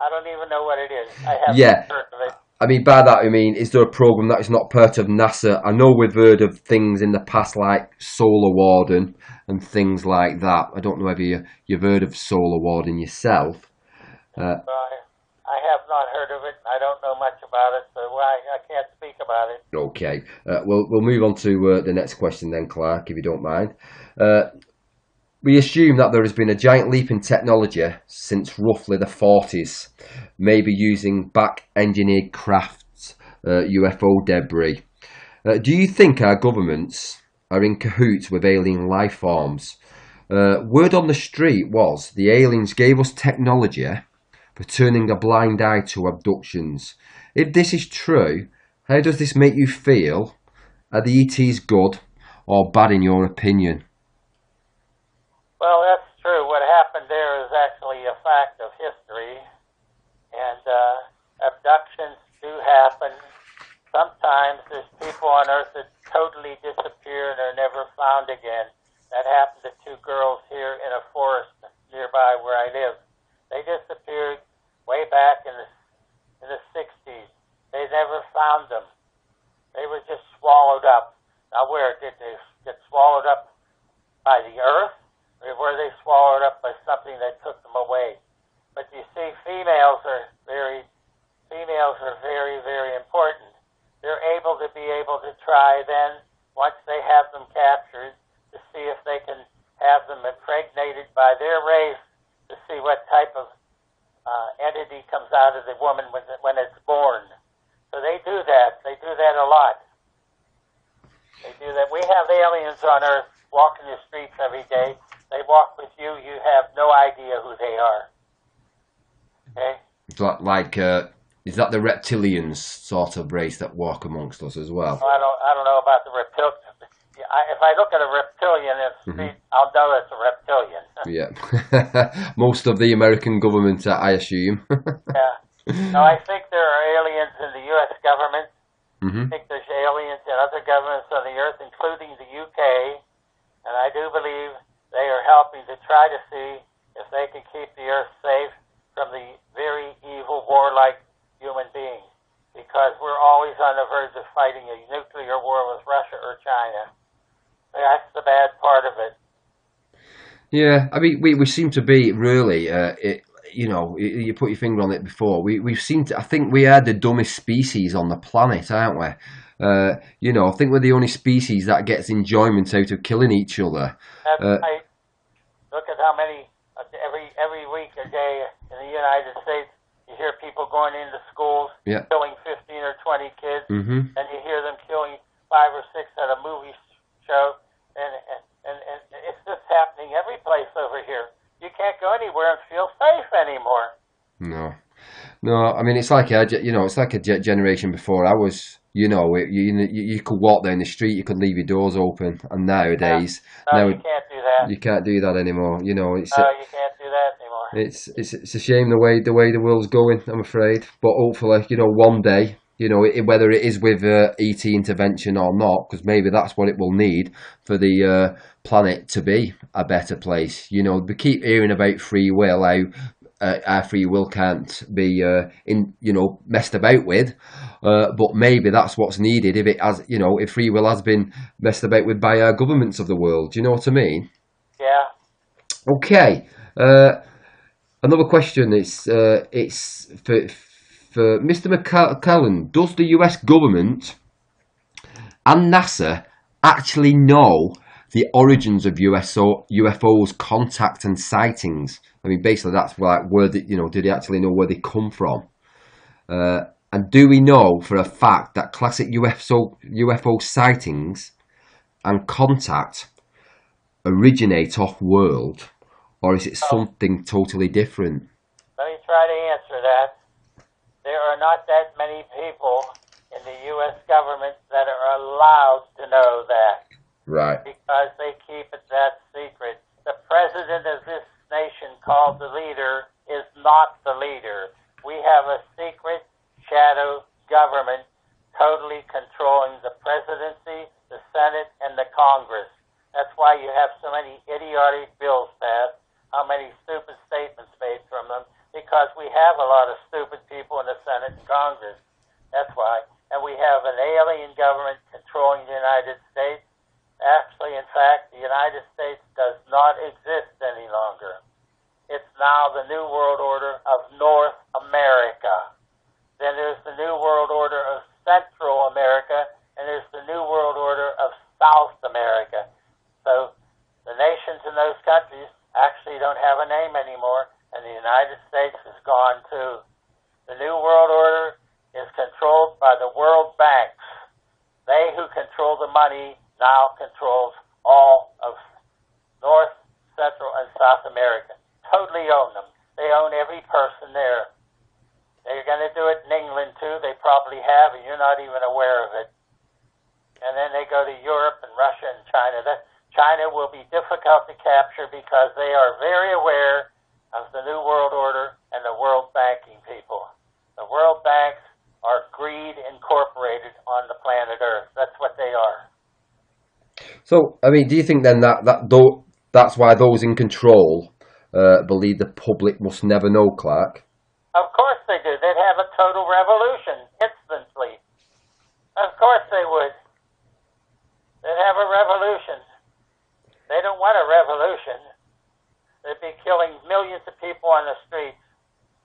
I don't even know what it is. I haven't heard of it. By that, is there a program that is not part of NASA? I know we've heard of things in the past like Solar Warden and things like that. I don't know whether you've heard of Solar Warden yourself. I have not heard of it. I don't know much about it, so I can't speak about it. Okay. We'll move on to the next question then, Clark, if you don't mind. We assume that there has been a giant leap in technology since roughly the 40s, maybe using back-engineered crafts, UFO debris. Do you think our governments are in cahoots with alien life forms? Word on the street was the aliens gave us technology for turning a blind eye to abductions. If this is true, how does this make you feel? Are the ETs good or bad in your opinion? Well, that's true. What happened there is actually a fact of history, and abductions do happen. Sometimes there's people on Earth that totally disappear and are never found again. That happened to 2 girls here in a forest nearby where I live. They disappeared way back in the 60s. They never found them. They were just swallowed up. Now, where did they get swallowed up? By the Earth? Or were they swallowed up by something that took them away? But you see, females are very, very important. They're able to try then, once they have them captured, to see if they can have them impregnated by their race, to see what type of entity comes out of the woman when it's born. So they do that. They do that a lot. They do that. We have aliens on Earth walking the streets every day. They walk with you. You have no idea who they are. Okay? Is that the reptilians sort of race that walk amongst us as well? I don't know about the reptilian. If I look at a reptilian in the street, I'll know it's a reptilian. Yeah. Most of the American government, I assume. Yeah. No, I think there are aliens in the U.S. government. I think there's aliens in other governments on the Earth, including the UK. And I do believe they are helping to try to see if they can keep the Earth safe from the very evil, warlike human beings. Because we're always on the verge of fighting a nuclear war with Russia or China. That's the bad part of it. Yeah, I mean, we seem to be really, you put your finger on it before. We've seemed to, I think we are the dumbest species on the planet, aren't we? I think we're the only species that gets enjoyment out of killing each other. That's right. Look at how many, every week or day in the United States, you hear people going into schools, killing 15 or 20 kids, and you hear them killing 5 or 6 at a movie show, and it's just happening every place over here. You can't go anywhere and feel safe anymore. No. I mean, it's like a generation before ours. You could walk down the street, you could leave your doors open, and nowadays, you can't do that. You can't do that anymore. You can't do that anymore. It's a shame the way the world's going, I'm afraid. But hopefully, one day, whether it is with ET intervention or not, because maybe that's what it will need for the planet to be a better place. We keep hearing about free will, how our free will can't be messed about with, but maybe that's what's needed if free will has been messed about with by our governments of the world. Do you know what I mean? Yeah. Okay. Another question is it's for Mr. McClelland. Does the US government and NASA actually know the origins of UFOs, contact and sightings? I mean, basically, that's like where do they actually know where they come from? And do we know for a fact that classic UFO sightings and contact originate off-world, or is it something totally different? Let me try to answer that. There are not that many people in the U.S. government that are allowed to know that. Right. Because they keep it that secret. The president of this nation, called the leader, is not the leader. We have a secret shadow government totally controlling the presidency, the Senate, and the Congress. That's why you have so many idiotic bills passed, how many stupid statements made from them, because we have a lot of stupid people in the Senate and Congress. That's why. And we have an alien government controlling the United States. Actually, in fact, the United States does not exist any longer. It's now the New World Order of North America. Then there's the New World Order of Central America, and there's the New World Order of South America. So the nations in those countries actually don't have a name anymore, and the United States is gone too. The New World Order is controlled by the World Banks. They who control the money now controls all of North, Central, and South America. Totally own them. They own every person there. They're going to do it in England too. They probably have, and you're not even aware of it. And then they go to Europe and Russia and China. China will be difficult to capture because they are very aware of the New World Order and the World Banking people. The World Banks are greed incorporated on the planet Earth. That's what they are. So, I mean, do you think then that's why those in control believe the public must never know, Clark? Of course they do. They'd have a total revolution instantly. Of course they would. They'd have a revolution. They don't want a revolution. They'd be killing millions of people on the streets,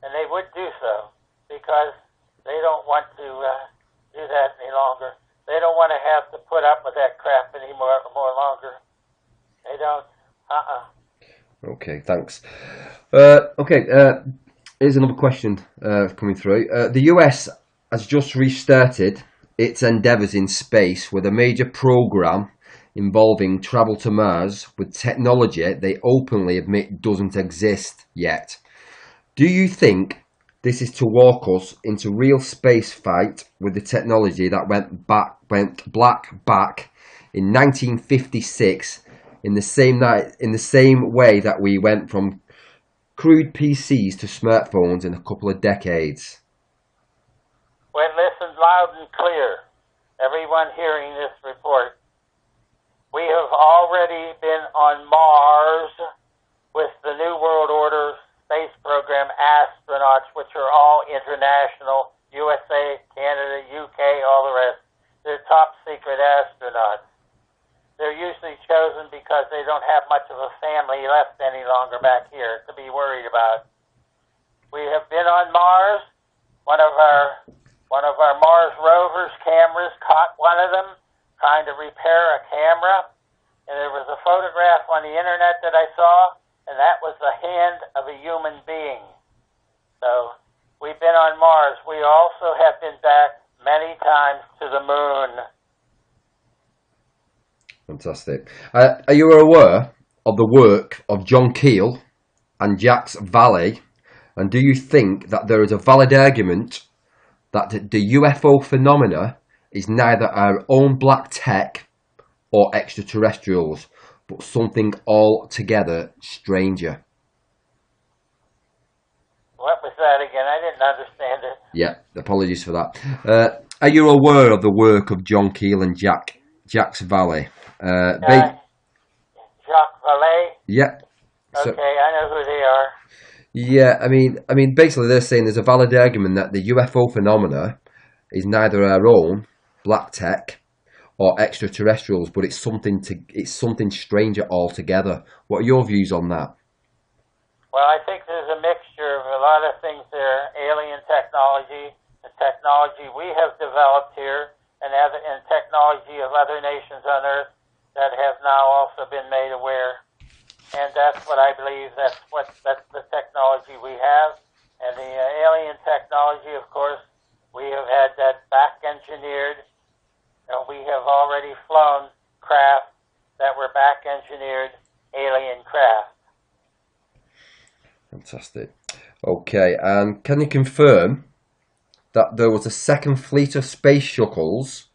and they would do so because they don't want to do that any longer. They don't want to have to put up with that crap anymore longer. They don't. Okay, thanks. Here's another question coming through. The US has just restarted its endeavours in space with a major programme involving travel to Mars with technology they openly admit doesn't exist yet. Do you think this is to walk us into real space fight with the technology that went black back in 1956 in the same way that we went from crude PCs to smartphones in a couple of decades? Well, listen loud and clear, everyone hearing this report. We have already been on Mars with the New World Order space program astronauts, which are all international, USA, Canada, UK, all the rest. They're top secret astronauts. They're usually chosen because they don't have much of a family left any longer back here to be worried about. We have been on Mars. One of our Mars rovers cameras caught one of them trying to repair a camera, and there was a photograph on the internet that I saw, and that was the hand of a human being. So we've been on Mars. We also have been back many times to the moon. Fantastic. Are you aware of the work of John Keel and Jacques Vallée? And do you think that there is a valid argument that the UFO phenomena is neither our own black tech or extraterrestrials, but something altogether stranger? What was that again? I didn't understand it. Yeah, apologies for that. Are you aware of the work of John Keel and Jacques Vallée? Jacques Vallée? Yeah. Okay, I know who they are. Yeah, I mean, basically they're saying there's a valid argument that the UFO phenomena is neither our own black tech or extraterrestrials, but it's something stranger altogether. What are your views on that? Well, I think there's a mixture of a lot of things there. Alien technology, the technology we have developed here, and technology of other nations on Earth that have now also been made aware. And that's what I believe, that's the technology we have. And the alien technology, of course, we have had that back engineered. We have already flown craft that were back engineered alien craft. Fantastic. Okay, and can you confirm that there was a second fleet of space shuttles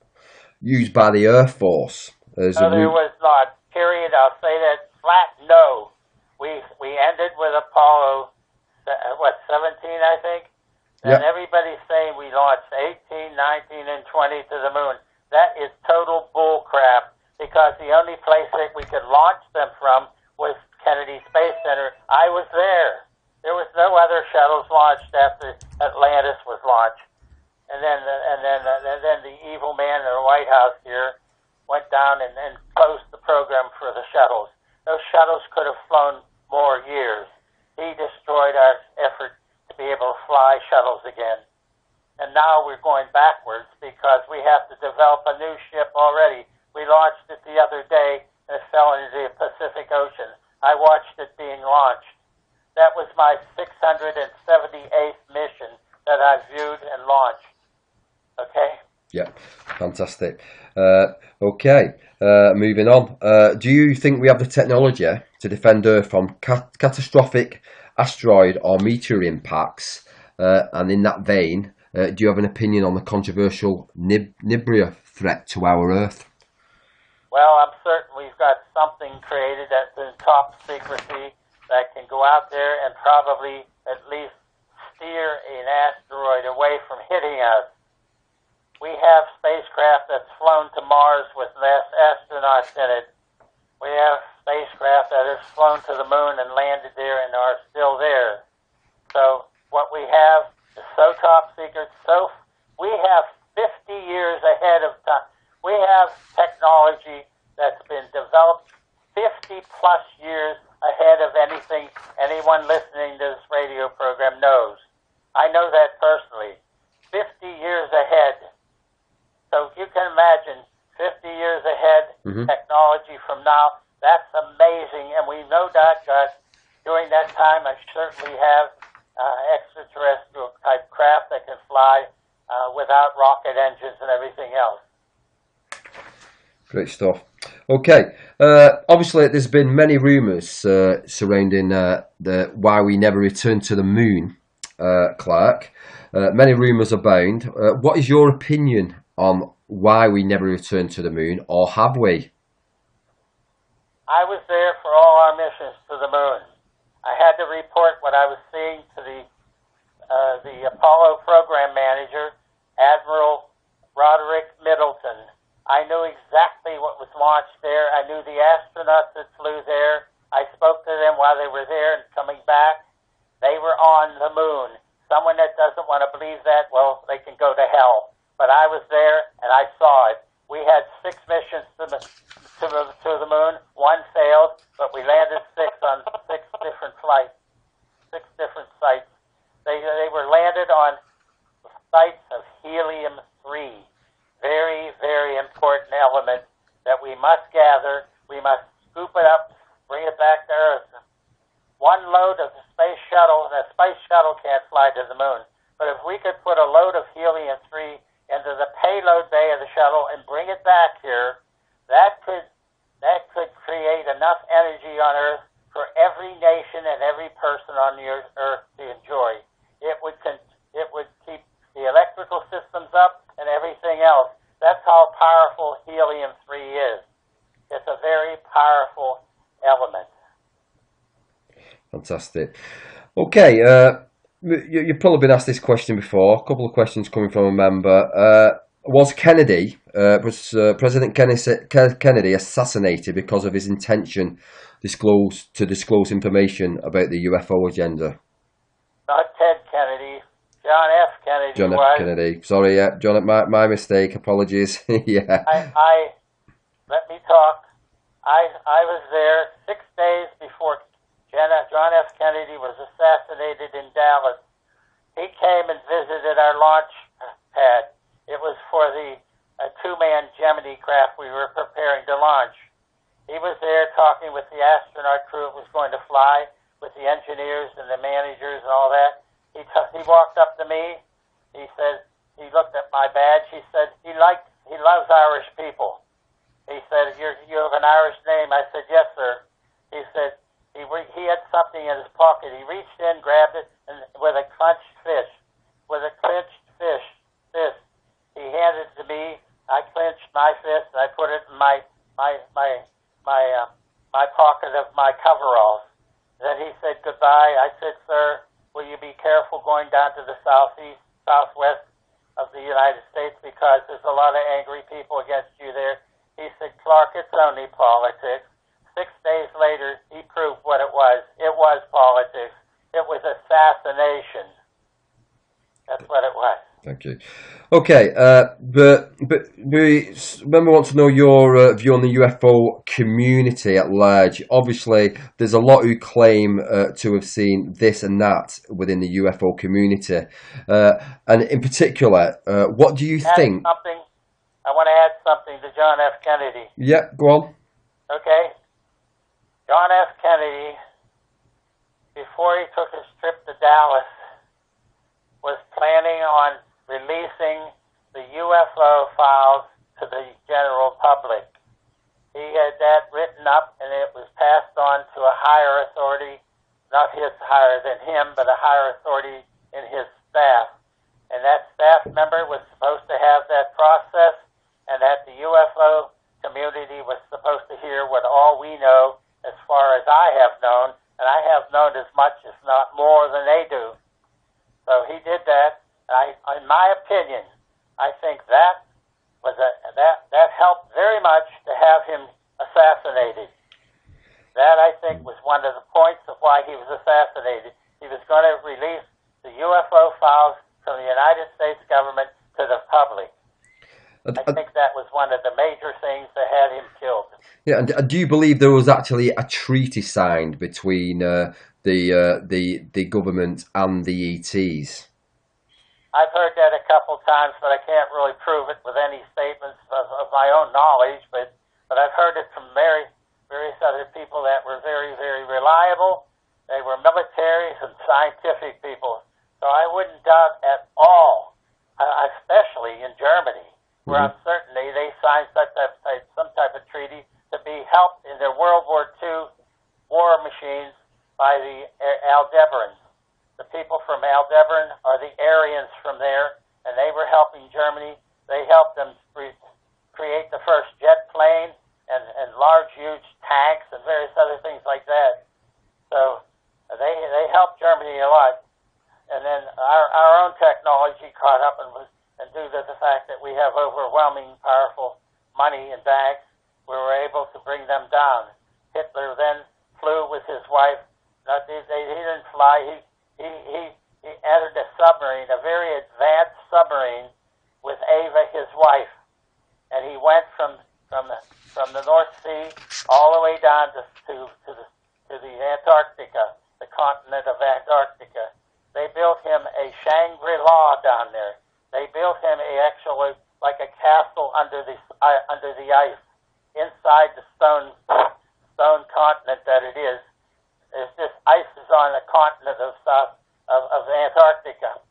used by the Air Force? No, there was not. Period. I'll say that flat no. We ended with Apollo, 17, I think? And Yep. everybody's saying we launched 18, 19, and 20 to the moon. That is total bull crap, because the only place that we could launch them from was Kennedy Space Center. I was there. There was no other shuttles launched after Atlantis was launched. And then the evil man in the White House here went down and closed the program for the shuttles. Those shuttles could have flown more years. He destroyed our effort to be able to fly shuttles again. And now we're going backwards because we have to develop a new ship already. We launched it the other day and it fell into the Pacific Ocean. I watched it being launched. That was my 678th mission that I viewed and launched. Okay? Yeah, fantastic. Okay, moving on. Do you think we have the technology to defend Earth from catastrophic asteroid or meteor impacts? And in that vein, do you have an opinion on the controversial Nibria threat to our Earth? Well, I'm certain we've got something created that's in top secrecy that can go out there and probably at least steer an asteroid away from hitting us. We have spacecraft that's flown to Mars with less astronauts in it. We have spacecraft that have flown to the moon and landed there and are still there. So what we have is so top secret. So we have 50 years ahead of time. We have technology that's been developed 50 plus years ahead of anything anyone listening to this radio program knows. I know that personally. 50 years ahead. So you can imagine 50 years ahead, technology from now. That's amazing. And we know that during that time, I certainly have extraterrestrial type craft that can fly without rocket engines and everything else. Great stuff. Okay, obviously there's been many rumours surrounding why we never returned to the moon, Clark. Many rumours abound. What is your opinion on why we never returned to the moon, or have we? I was there for all our missions to the moon. I had to report what I was seeing to the Apollo program manager, Admiral Roderick Middleton. I knew exactly what was launched there. I knew the astronauts that flew there. I spoke to them while they were there and coming back. They were on the moon. Someone that doesn't want to believe that, well, they can go to hell. But I was there and I saw it. We had 6 missions to the moon. 1 failed, but we landed 6 on 6 different flights, 6 different sites. They were landed on sites of helium-3. Very, very important element that we must gather. We must scoop it up, bring it back to Earth. 1 load of the space shuttle can't fly to the moon. But if we could put a load of helium-3 into the payload bay of the shuttle and bring it back here, that could create enough energy on Earth for every nation and every person on the Earth to enjoy. It would keep the electrical systems up and everything else. That's how powerful helium-3 is. It's a very powerful element. Fantastic. Okay, you've probably been asked this question before. A couple of questions coming from a member. Was President Kennedy assassinated because of his intention to disclose information about the UFO agenda? Not Ted Kennedy. John F. Kennedy John F. was. Kennedy. Sorry, yeah, John. My mistake. Apologies. Yeah. Let me talk. I was there 6 days before John F. Kennedy was assassinated in Dallas. He came and visited our launch pad. It was for the 2-man Gemini craft we were preparing to launch. He was there talking with the astronaut crew that was going to fly, with the engineers and the managers and all that. He walked up to me. He said, he looked at my badge. He said he loves Irish people. He said, you have an Irish name. I said, yes, sir. He said he had something in his pocket. He reached in, grabbed it, and with a clenched fist, he handed it to me. I clenched my fist and I put it in my pocket of my coveralls. Then he said goodbye. I said, sir, will you be careful going down to the southwest of the United States, because there's a lot of angry people against you there. He said, Clark, it's only politics. 6 days later, he proved what it was. It was politics. It was assassination. That's what it was. Thank you. Okay, but we want to know your view on the UFO community at large. Obviously, there's a lot who claim to have seen this and that within the UFO community. And in particular, what do you think? I want to add something to John F. Kennedy. Yeah, go on. Okay. John F. Kennedy, before he took his trip to Dallas, was planning on releasing the UFO files to the general public. He had that written up, and it was passed on to a higher authority, not his higher than him, but a higher authority in his staff. And that staff member was supposed to have that process, and that the UFO community was supposed to hear what all we know, as far as I have known, and I have known as much, if not more, than they do. So he did that. In my opinion, I think that helped very much to have him assassinated. That, I think, was one of the points of why he was assassinated. He was going to release the UFO files from the United States government to the public. I think that was one of the major things that had him killed. Yeah, and do you believe there was actually a treaty signed between the government and the ETs? I've heard that a couple times, but I can't really prove it with any statements of my own knowledge. But I've heard it from various other people that were very, very reliable, They were military and scientific people. So I wouldn't doubt at all, especially in Germany, where I'm certain they signed some type of treaty to be helped in their World War II war machines by the Aldebarans. The people from Aldebaran are the Aryans from there, and they were helping Germany. They helped them create the first jet plane and large, huge tanks and various other things like that. So they helped Germany a lot. And then our own technology caught up and due to the fact that we have overwhelming, powerful money in banks, we were able to bring them down. Hitler then flew with his wife. He didn't fly. He entered a submarine, a very advanced submarine, with Ava, his wife, and he went from the North Sea all the way down to the Antarctica, the continent of Antarctica. They built him a Shangri-La down there. They built him actually like a castle under the ice, inside the stone continent that it is. There's this ice is on the continent of Antarctica.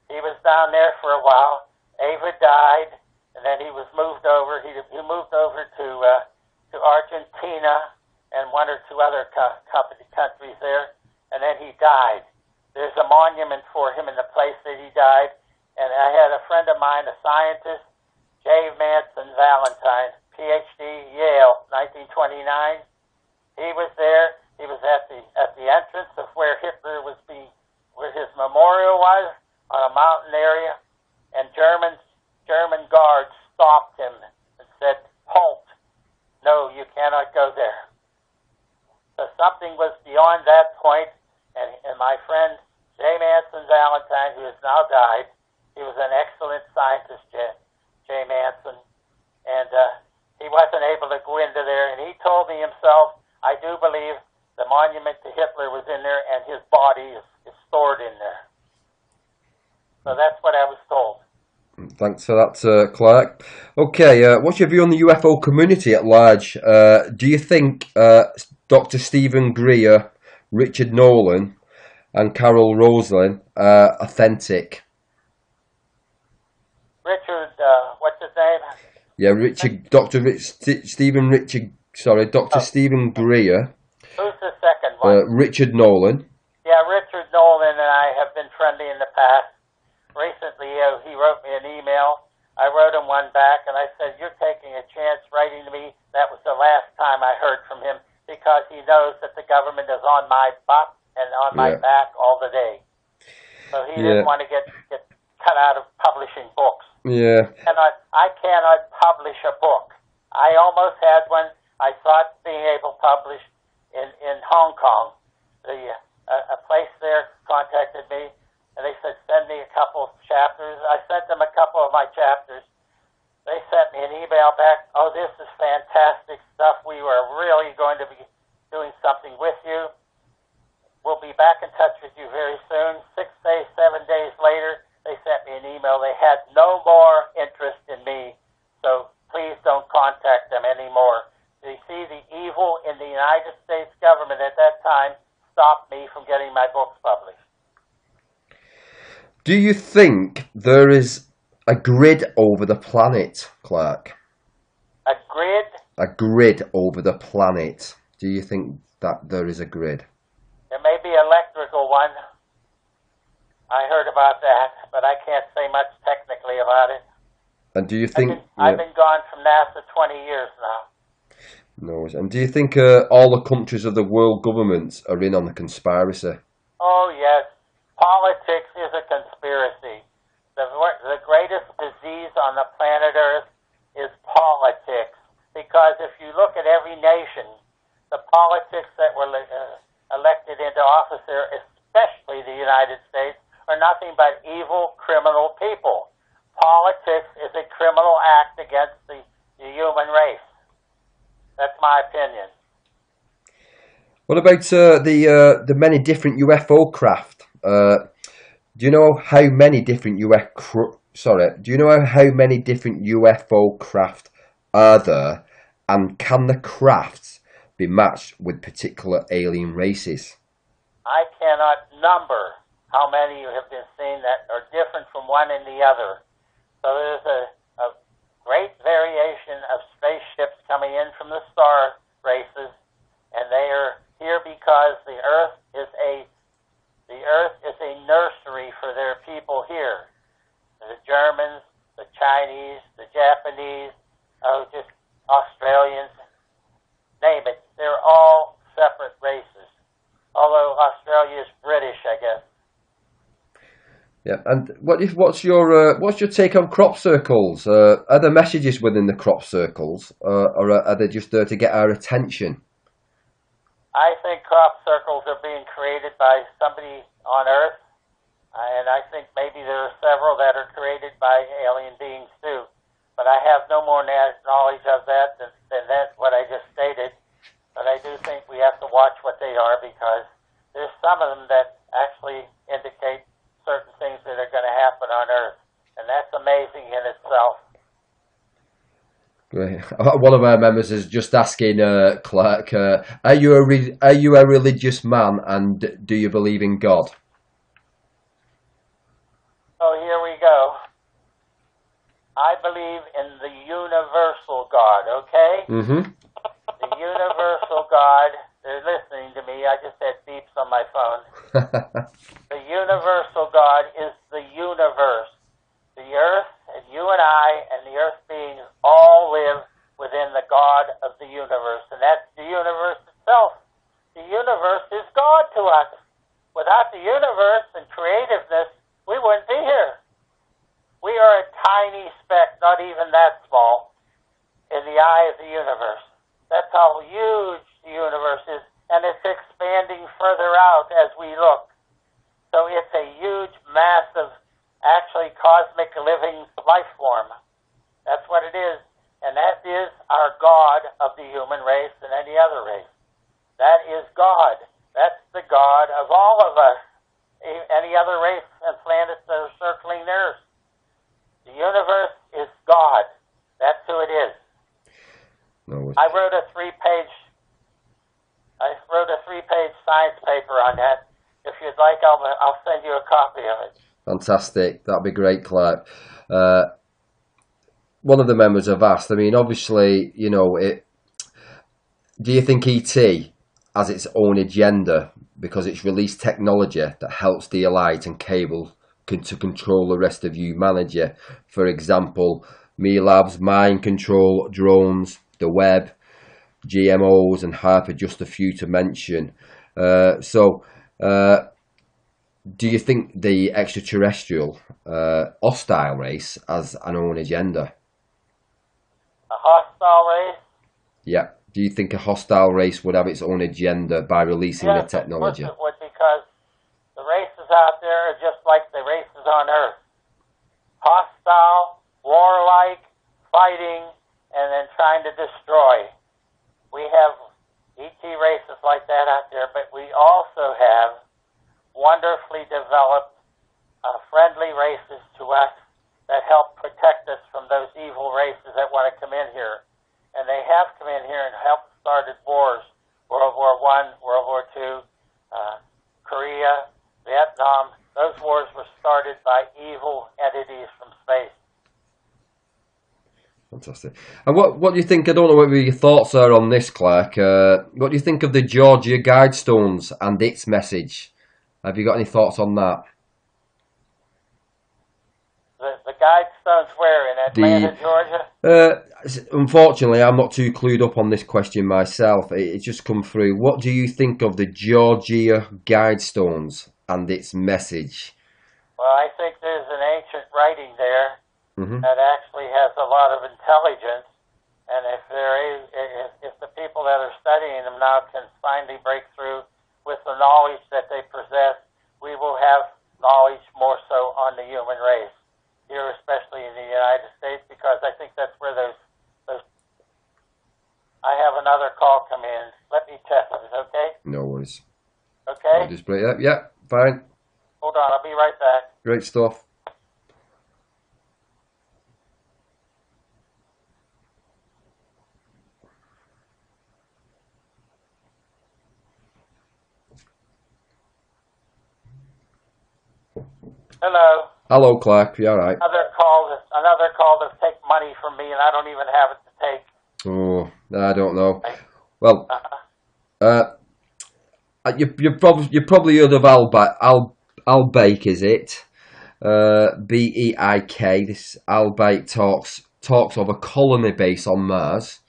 He was down there for a while. Ava died, and then he was moved over. He moved over to Argentina and one or two other countries there, and then he died. There's a monument for him in the place that he died. And I had a friend of mine, a scientist, J. Manson Valentine, PhD, Yale, 1929. He was there. He was at the entrance of where Hitler was where his memorial was, on a mountain area, and German guards stopped him and said, "Halt! No, you cannot go there." So something was beyond that point. And my friend, J. Manson Valentine, who has now died, he was an excellent scientist, J. Manson, and he wasn't able to go into there. And he told me himself, I do believe the monument to Hitler was in there, and his body is stored in there. So that's what I was told. Thanks for that, Clark. Okay, what's your view on the UFO community at large? Do you think Dr. Stephen Greer, Richard Nolan, and Carol Roslin are authentic? Richard, what's his name? Yeah, Dr. Stephen Greer. Who's the second one? Richard Nolan. Yeah, Richard Nolan and I have been friendly in the past. Recently, he wrote me an email. I wrote him one back, and I said, "You're taking a chance writing to me." That was the last time I heard from him, because he knows that the government is on my butt and on my back all the day. So he didn't want to get cut out of publishing books. Yeah. I cannot publish a book. I almost had one. I thought being able to publish in Hong Kong. A place there contacted me, and they said, "Send me a couple of chapters." I sent them a couple of my chapters. They sent me an email back, "Oh, this is fantastic stuff. We were really going to be doing something with you. We'll be back in touch with you very soon." 6 days, 7 days later, they sent me an email. They had no more interest in me, so please don't contact them anymore. You see, the evil in the United States government at that time stopped me from getting my books published. Do you think there is a grid over the planet, Clark? A grid? A grid over the planet. Do you think that there is a grid? There may be an electrical one. I heard about that, but I can't say much technically about it. And do you think... I've been gone from NASA 20 years now. No. And do you think all the countries of the world governments are in on the conspiracy? Oh, yes. Politics is a conspiracy. The greatest disease on the planet Earth is politics. Because if you look at every nation, the politics that were elected into office there, especially the United States, are nothing but evil, criminal people. Politics is a criminal act against the human race. That's my opinion. What about the many different UFO craft? Do you know how many different how many different UFO craft are there, and can the crafts be matched with particular alien races? I cannot number how many you have been seen that are different from one and the other. So there's a great variation of spaceships coming in from the star races, and they are here because the Earth is a nursery for their people here. The Germans, the Chinese, the Japanese, just Australians, name it. They're all separate races. Although Australia is British, I guess. Yeah, and what's your take on crop circles? Are there messages within the crop circles, or are they just there to get our attention? I think crop circles are being created by somebody on Earth, and I think maybe there are several that are created by alien beings too. But I have no more knowledge of that than what I just stated. But I do think we have to watch what they are, because there's some of them that actually indicate certain things that are going to happen on Earth, and that's amazing in itself. Great. One of our members is just asking, Clark, are you a religious man, and do you believe in God? Oh, here we go. I believe in the universal God, okay? Mm-hmm. The universal God. They're listening to me. I just had beeps on my phone. The universal God is the universe. The Earth, and you and I, and the Earth beings all live within the God of the universe, and that's the universe itself. The universe is God to us. Without the universe and creativeness, we wouldn't be here. We are a tiny speck, not even that small, in the eye of the universe. That's how huge the universe is, and it's expanding further out as we look. So it's a huge, massive, actually cosmic living life form. That's what it is. And that is our God of the human race and any other race. That is God. That's the God of all of us. Any other race and planets that are circling theirs. The universe is God. That's who it is. No, I wrote a three-page science paper on that. If you'd like, I'll send you a copy of it. fantastic. That'd be great, Clark. One of the members have asked, I mean, obviously, you know, do you think ET has its own agenda because it's released technology that helps the elite and cable to control the rest of humanity? For example, Me Labs, mind control, drones, the web, GMOs, and hyper, just a few to mention. Do you think the extraterrestrial hostile race has an own agenda? A hostile race? Yeah. Do you think a hostile race would have its own agenda by releasing the technology? Yes, of course it would, because the races out there are just like the races on Earth. Hostile, warlike, fighting, and then trying to destroy. We have ET races like that out there, but we also have wonderfully developed friendly races to us that help protect us from those evil races that want to come in here. And they have come in here and helped started wars. World War I, World War II, Korea, Vietnam. Those wars were started by evil entities from space. Fantastic. And what do you think? I don't know what your thoughts are on this, Clark. What do you think of the Georgia Guidestones and its message? Have you got any thoughts on that? The Guidestones where? In Atlanta, Georgia? Unfortunately, I'm not too clued up on this question myself. It's just come through. What do you think of the Georgia Guidestones and its message? Well, I think there's an ancient writing there that actually has a lot of intelligence, and if the people that are studying them now can finally break through with the knowledge that they possess, we will have knowledge more so on the human race here, especially in the United States, because I think that's where those. I have another call come in. Let me test it, okay? No worries. Okay? I'll just break that. Yeah, fine. Hold on, I'll be right back. Great stuff. Hello. Hello, Clark. You all right? Another call to take money from me, and I don't even have it to take. Oh, I don't know. Right. Well, you probably heard of Albeik, is it? Beik. This Albeik talks of a colony base on Mars,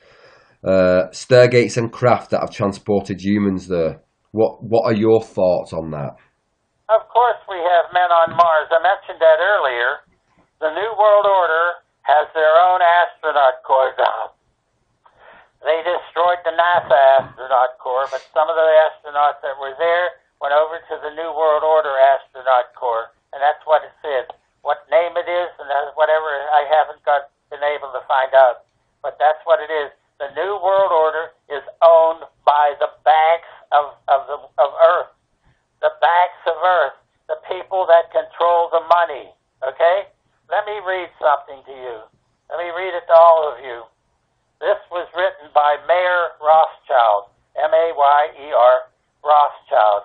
Stargates and craft that have transported humans there. What are your thoughts on that? Of course we have men on Mars. I mentioned that earlier. The New World Order has their own astronaut corps now. They destroyed the NASA astronaut corps, but some of the astronauts that were there went over to the New World Order astronaut corps, and that's what it is. What name it is and whatever, I haven't been able to find out, but that's what it is. The New World Order is owned by the banks of Earth. The banks of Earth, the people that control the money, okay? Let me read something to you. Let me read it to all of you. This was written by Mayer Rothschild, M-A-Y-E-R, Rothschild,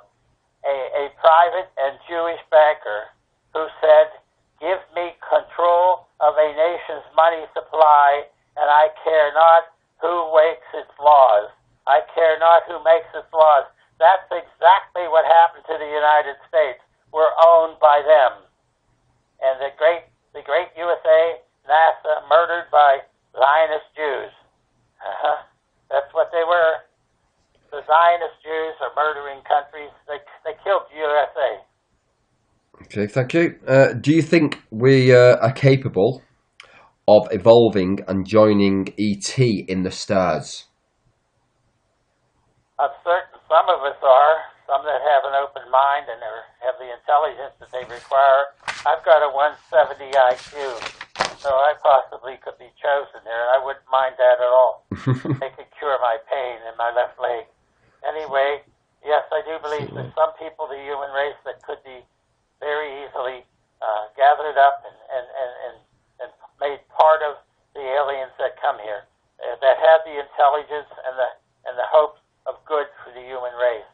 a private and Jewish banker who said, "Give me control of a nation's money supply, and I care not who makes its laws. I care not who makes its laws." That's exactly what happened to the United States. We're owned by them. And the great USA, NASA, murdered by Zionist Jews. That's what they were. The Zionist Jews are murdering countries. They killed USA. Okay, thank you. Do you think we are capable of evolving and joining ET in the stars? I'm certain some of us are. Some that have an open mind and have the intelligence that they require. I've got a 170 IQ, so I possibly could be chosen there, and I wouldn't mind that at all. They could cure my pain in my left leg. Anyway, yes, I do believe there's some people, the human race, that could be very easily gathered up and made part of the aliens that come here, that have the intelligence and the hopes of good for the human race.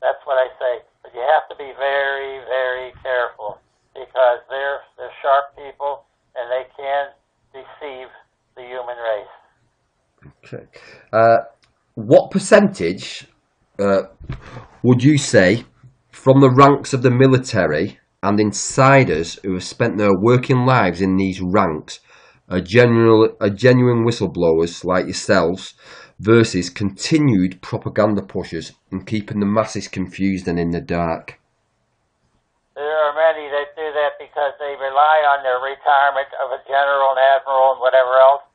That's what I say. But you have to be very, very careful, because they're sharp people and they can deceive the human race. Okay. What percentage would you say from the ranks of the military and insiders who have spent their working lives in these ranks are genuine whistleblowers like yourselves versus continued propaganda pushers and keeping the masses confused and in the dark? There are many that do that because they rely on their retirement of a general and admiral and whatever else,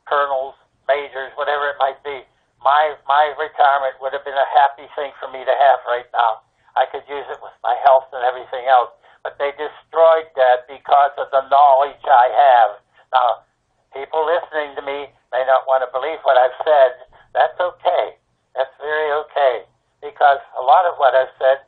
colonels, majors, whatever it might be. My retirement would have been a happy thing for me to have right now. I could use it with my health and everything else. But they destroyed that because of the knowledge I have. Now, people listening to me may not want to believe what I've said. That's okay. That's very okay. Because a lot of what I've said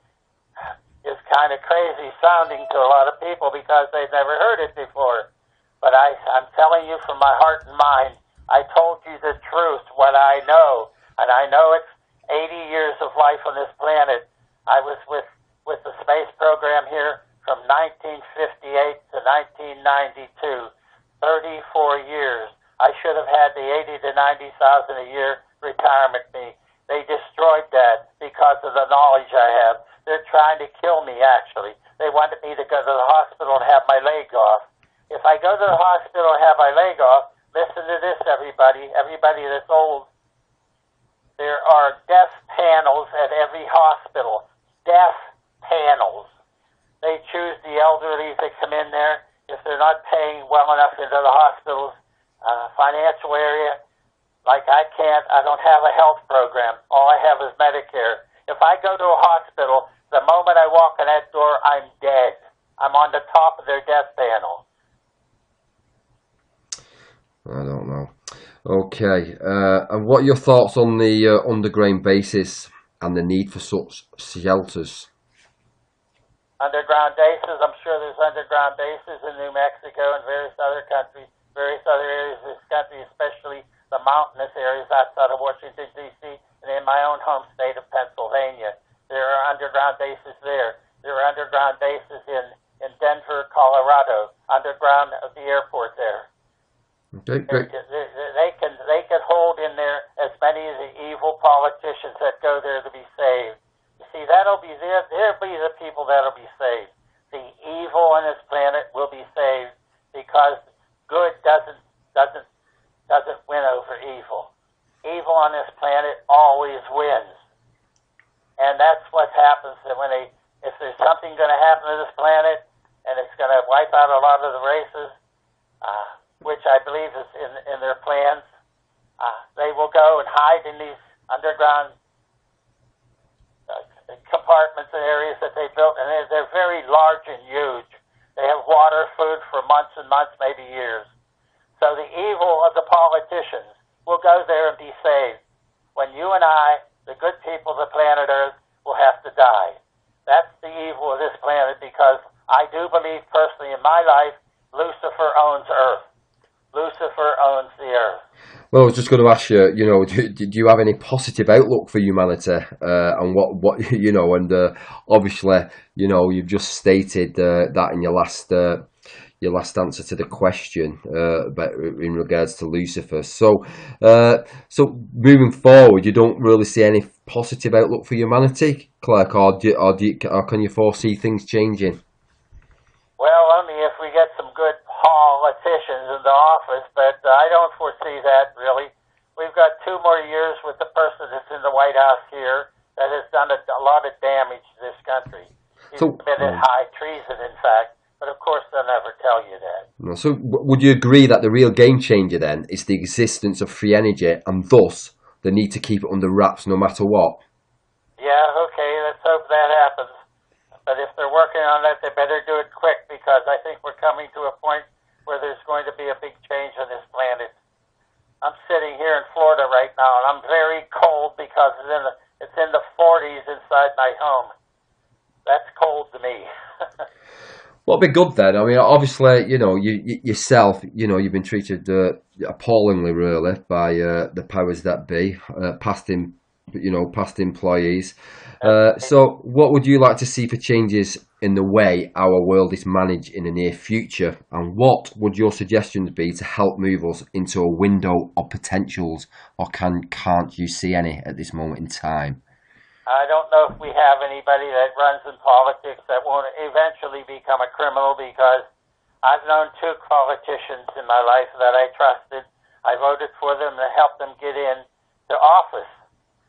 is kind of crazy sounding to a lot of people because they've never heard it before. But I'm telling you from my heart and mind, I told you the truth, what I know. And I know it's 80 years of life on this planet. I was with the space program here from 1958 to 1992, 34 years. I should have had the 80 to 90,000 a year retirement fee. They destroyed that because of the knowledge I have. They're trying to kill me, actually. They wanted me to go to the hospital and have my leg off. If I go to the hospital and have my leg off, listen to this, everybody that's old. There are death panels at every hospital. Death panels. They choose the elderly that come in there. If they're not paying well enough into the hospital's financial area, like I don't have a health program. All I have is Medicare. If I go to a hospital, the moment I walk in that door, I'm dead. I'm on the top of their death panel. I don't know. Okay. And what are your thoughts on the underground bases and the need for such shelters? Underground bases, I'm sure there's underground bases in New Mexico and various other countries, various other areas of this country, especially the mountainous areas outside of Washington, D.C., and in my own home state of Pennsylvania. There are underground bases there. There are underground bases in Denver, Colorado, underground of the airport there. Okay, great. They can hold in there as many of the evil politicians that go there to be saved. You see, they'll be the people that'll be saved. The evil on this planet will be saved because good doesn't win over evil. Evil on this planet always wins, and that's what happens. And if there's something going to happen to this planet, and it's going to wipe out a lot of the races, which I believe is in their plans, they will go and hide in these underground compartments and areas that they built, and they're very large and huge. They have water, food for months and months, maybe years. So the evil of the politicians will go there and be saved when you and I, the good people of the planet Earth, will have to die. That's the evil of this planet, because I do believe personally in my life, Lucifer owns Earth. Lucifer owns the Earth. Well, I was just going to ask you, do you have any positive outlook for humanity, and what and obviously, you've just stated that in your last answer to the question, but in regards to Lucifer. So moving forward, you don't really see any positive outlook for humanity, Clark, or can you foresee things changing? Well, only if we get some good politicians in the office, but I don't foresee that, really. We've got 2 more years with the person that's in the White House here that has done a lot of damage to this country. He's committed high treason, in fact, but of course they'll never tell you that. So would you agree that the real game changer then is the existence of free energy, and thus the need to keep it under wraps no matter what? Yeah, okay, let's hope that happens. But if they're working on that, they better do it quick, because I think we're coming to a point where there's going to be a big change on this planet. I'm sitting here in Florida right now, and I'm very cold because it's in the 40s inside my home. That's cold to me. Well, it'd be good then. I mean, obviously, yourself, you've been treated appallingly, really, by the powers that be, past employees. So what would you like to see for changes in the way our world is managed in the near future? And what would your suggestions be to help move us into a window of potentials, or can't you see any at this moment in time? I don't know if we have anybody that runs in politics that won't eventually become a criminal, because I've known 2 politicians in my life that I trusted. I voted for them and helped them get in to office.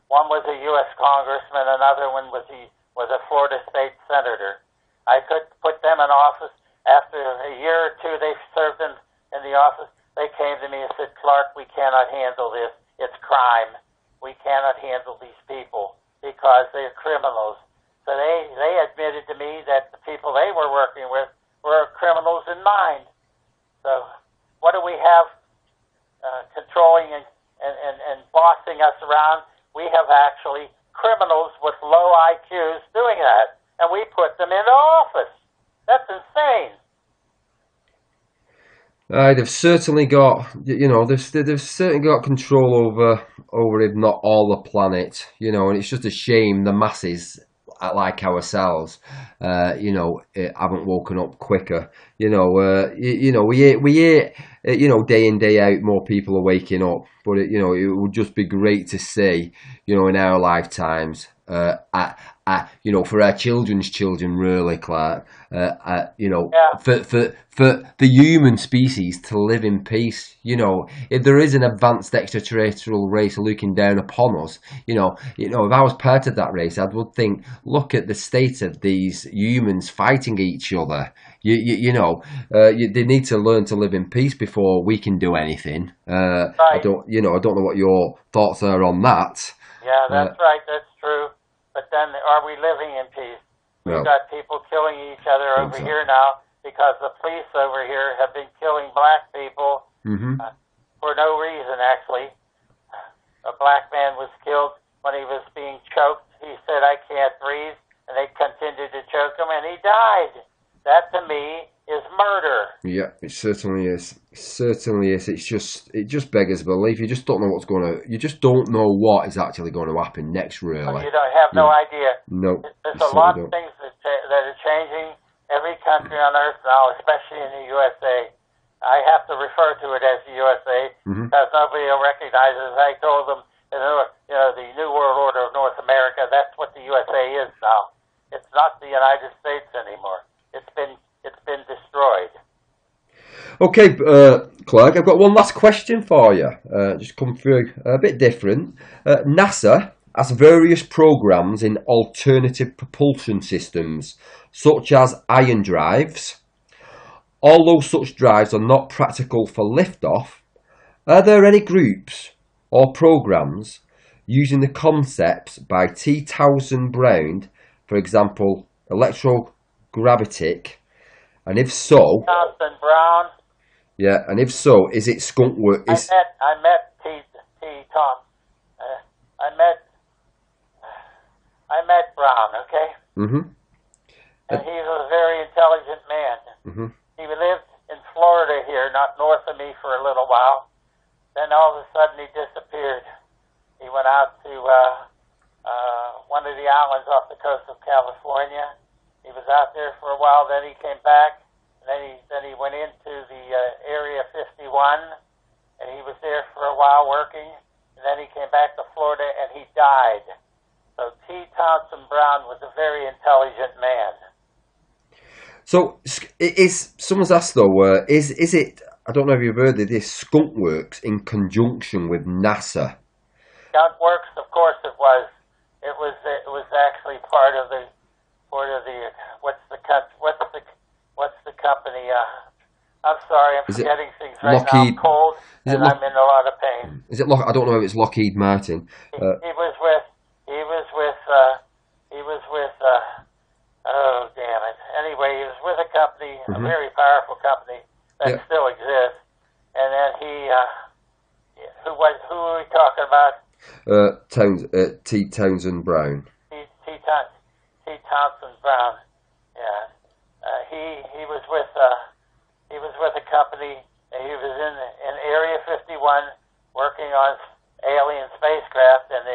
One was a U.S. congressman, another one was a Florida state senator. I could put them in office. After a year or 2 they served in the office, they came to me and said, "Clark, we cannot handle this. It's crime. We cannot handle these people because they're criminals." So they admitted to me that the people they were working with were criminals in mind. So what do we have controlling and bossing us around? We have actually criminals with low IQs doing that, and we put them into office. That's insane. They've certainly got, they've certainly got control over if not all the planet, and it's just a shame the masses, like ourselves, haven't woken up quicker. We hear, day in, day out, more people are waking up, but it would just be great to see, in our lifetimes, for our children's children, really, Clark, for the human species to live in peace. If there is an advanced extraterrestrial race looking down upon us, if I was part of that race, I would think, look at the state of these humans fighting each other. They need to learn to live in peace before we can do anything. Right. I don't know what your thoughts are on that. Yeah, that's right. That's true. But then, are we living in peace? We've got people killing each other over here now because the police over here have been killing black people for no reason, actually. A black man was killed when he was being choked. He said, "I can't breathe," and they continued to choke him, and he died. That, to me, is murder. Yeah, it certainly is. It certainly is. It just beggars belief. You just don't know you just don't know what is actually going to happen next, really. You don't have no idea. No. There's a lot of things that are changing every country on Earth now, especially in the USA. I have to refer to it as the USA because nobody will recognize it. As I told them, the New World Order of North America, that's what the USA is now. It's not the United States anymore. It's been destroyed. Okay, Clark, I've got one last question for you. Just come through a bit different. NASA has various programs in alternative propulsion systems, such as ion drives. Although such drives are not practical for liftoff, are there any groups or programs using the concepts by T. Townsend Brown, for example, electrogravitic, and if so, Townsend Brown. Yeah, and if so, is it skunk work? I met T. Tom. I met Brown. Okay. And he was a very intelligent man. He lived in Florida here, not north of me, for a little while. Then all of a sudden he disappeared. He went out to one of the islands off the coast of California. He was out there for a while. Then he came back. And then he went into the Area 51, and he was there for a while working. And then he came back to Florida, and he died. So T. Townsend Brown was a very intelligent man. So, someone's asked though, is it, I don't know if you've heard of this, skunk works in conjunction with NASA? Skunk works, of course it was. It was actually part of the what's the company? I'm sorry, I'm forgetting things right now. I'm cold, and I'm in a lot of pain. Is it I don't know if it's Lockheed Martin. He was with. Oh damn it! Anyway, he was with a company, a very powerful company that still exists. And then who are we talking about? T. Townsend Brown. T. Townsend Brown. Yeah. He was with a company. And he was in Area 51 working on alien spacecraft and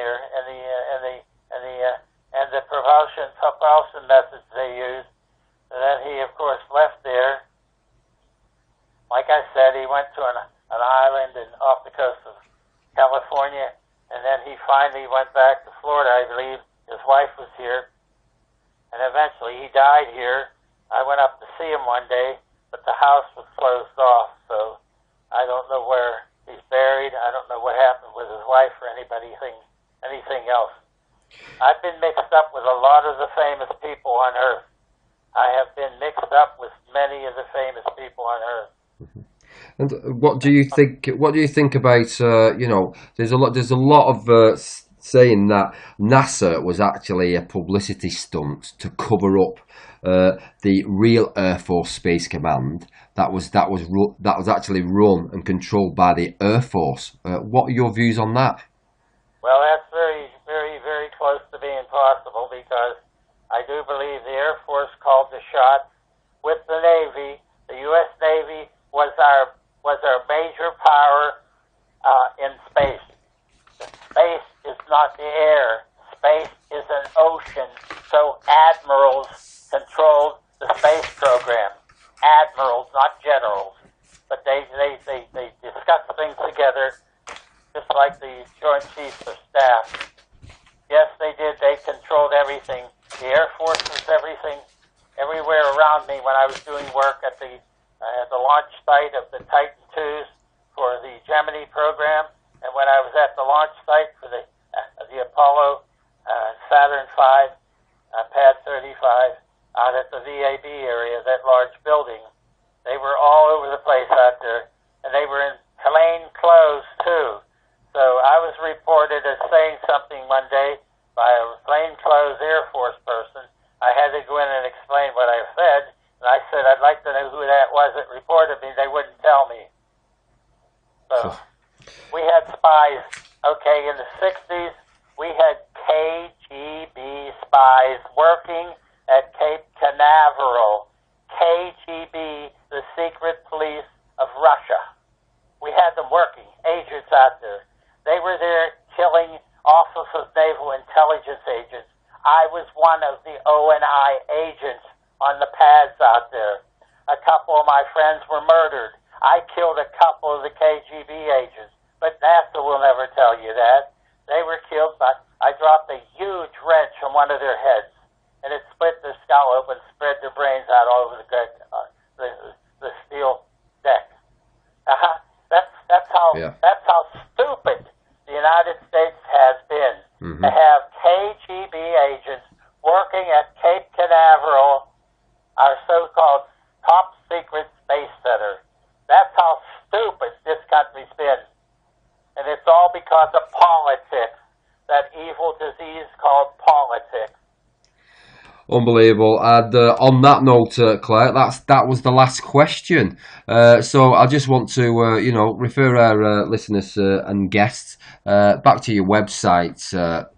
the propulsion methods they used. And then he, of course, left there. Like I said, he went to an island off the coast of California, and then he finally went back to Florida, I believe. His wife was here, and eventually he died here. I went up to see him one day, but the house was closed off, so I don't know where he's buried. I don't know what happened with his wife or anything else. I've been mixed up with a lot of the famous people on Earth. I have been mixed up with many of the famous people on Earth. And what do you think? What do you think about? There's a lot of saying that NASA was actually a publicity stunt to cover up the real Air Force Space Command that was actually run and controlled by the Air Force. What are your views on that? Well, that's very, very, very close to being possible, because I do believe the Air Force called the shots with the Navy. The U.S. Navy was our major power in space. Space is not the air. Space is an ocean. So admirals controlled the space program. Admirals, not generals. But they discussed things together, just like the Joint Chiefs of Staff. Yes, they did. They controlled everything. The Air Force was everything, everywhere around me when I was doing work at the launch site of the Titan IIs for the Gemini program, and when I was at the launch site for the Apollo Saturn V, Pad 35, out at the VAB area, that large building. They were all over the place out there, and they were in plain clothes too. So I was reported as saying something one day by a plainclothes Air Force person. I had to go in and explain what I said, and I said I'd like to know who that was that reported me. They wouldn't tell me. So we had spies. Okay, in the 60s, we had KGB spies working at Cape Canaveral. KGB, the secret police of Russia. We had them working, agents out there. They were there killing Office of Naval Intelligence agents. I was one of the O&I agents on on the pads out there. A couple of my friends were murdered. I killed a couple of the KGB agents, but NASA will never tell you that. They were killed by, I dropped a huge wrench on one of their heads, and it split their skull open, spread their brains out all over the steel deck. That's how stupid the United States has been to have KGB agents working at Cape Canaveral, our so-called top secret space center. That's how stupid this country's been. And it's all because of politics, that evil disease called politics. Unbelievable. And on that note, Claire, that was the last question. So I just want to, refer our listeners and guests back to your website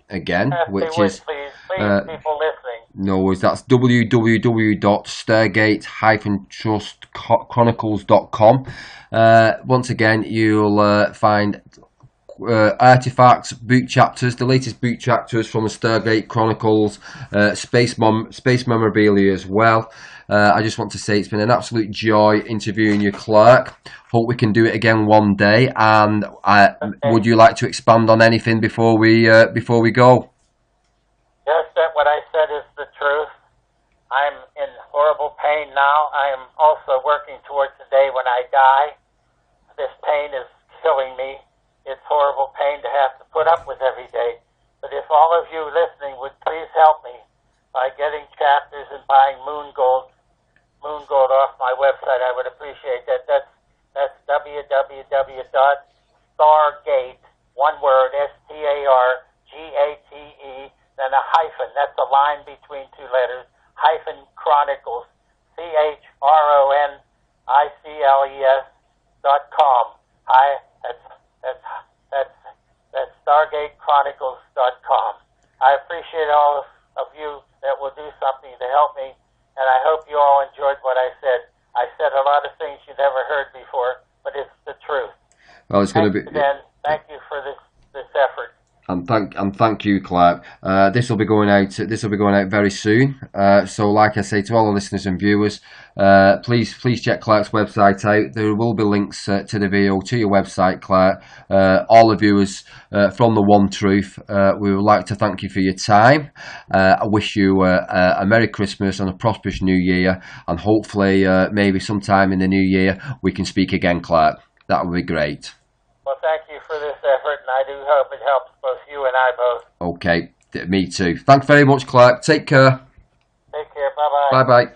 again, Yes, which would, is please, people listening. no worries. That's www.stargate-trustchronicles.com. Once again, you'll find artifacts, book chapters, the latest book chapters from the Stargate Chronicles, space memorabilia as well. I just want to say it's been an absolute joy interviewing you, Clark. Hope we can do it again one day. And would you like to expand on anything before we go? Yes, that what I said is the truth. I'm in horrible pain now. I am also working towards the day when I die. This pain is killing me. It's horrible pain to have to put up with every day. But if all of you listening would please help me by getting chapters and buying moon gold off my website, I would appreciate that. That's www.stargate, one word, STARGATE, then a hyphen. That's a line between two letters, hyphen chronicles, CHRONICLES.com. That's StargateChronicles.com. I appreciate all of you that will do something to help me, and I hope you all enjoyed what I said. I said a lot of things you never heard before, but it's the truth. Well, it's going to be. Thank you for this effort. And thank you, Clark. This will be going out very soon. So, like I say to all the listeners and viewers, please check Clark's website out. There will be links to the video to your website, Clark. All the viewers from the One Truth, we would like to thank you for your time. I wish you a Merry Christmas and a prosperous New Year, and hopefully, maybe sometime in the new year we can speak again, Clark. That would be great. Well, thank you for this effort, and I do hope it helps both you and I both. Okay, me too. Thanks very much, Clark. Take care. Take care. Bye-bye. Bye-bye.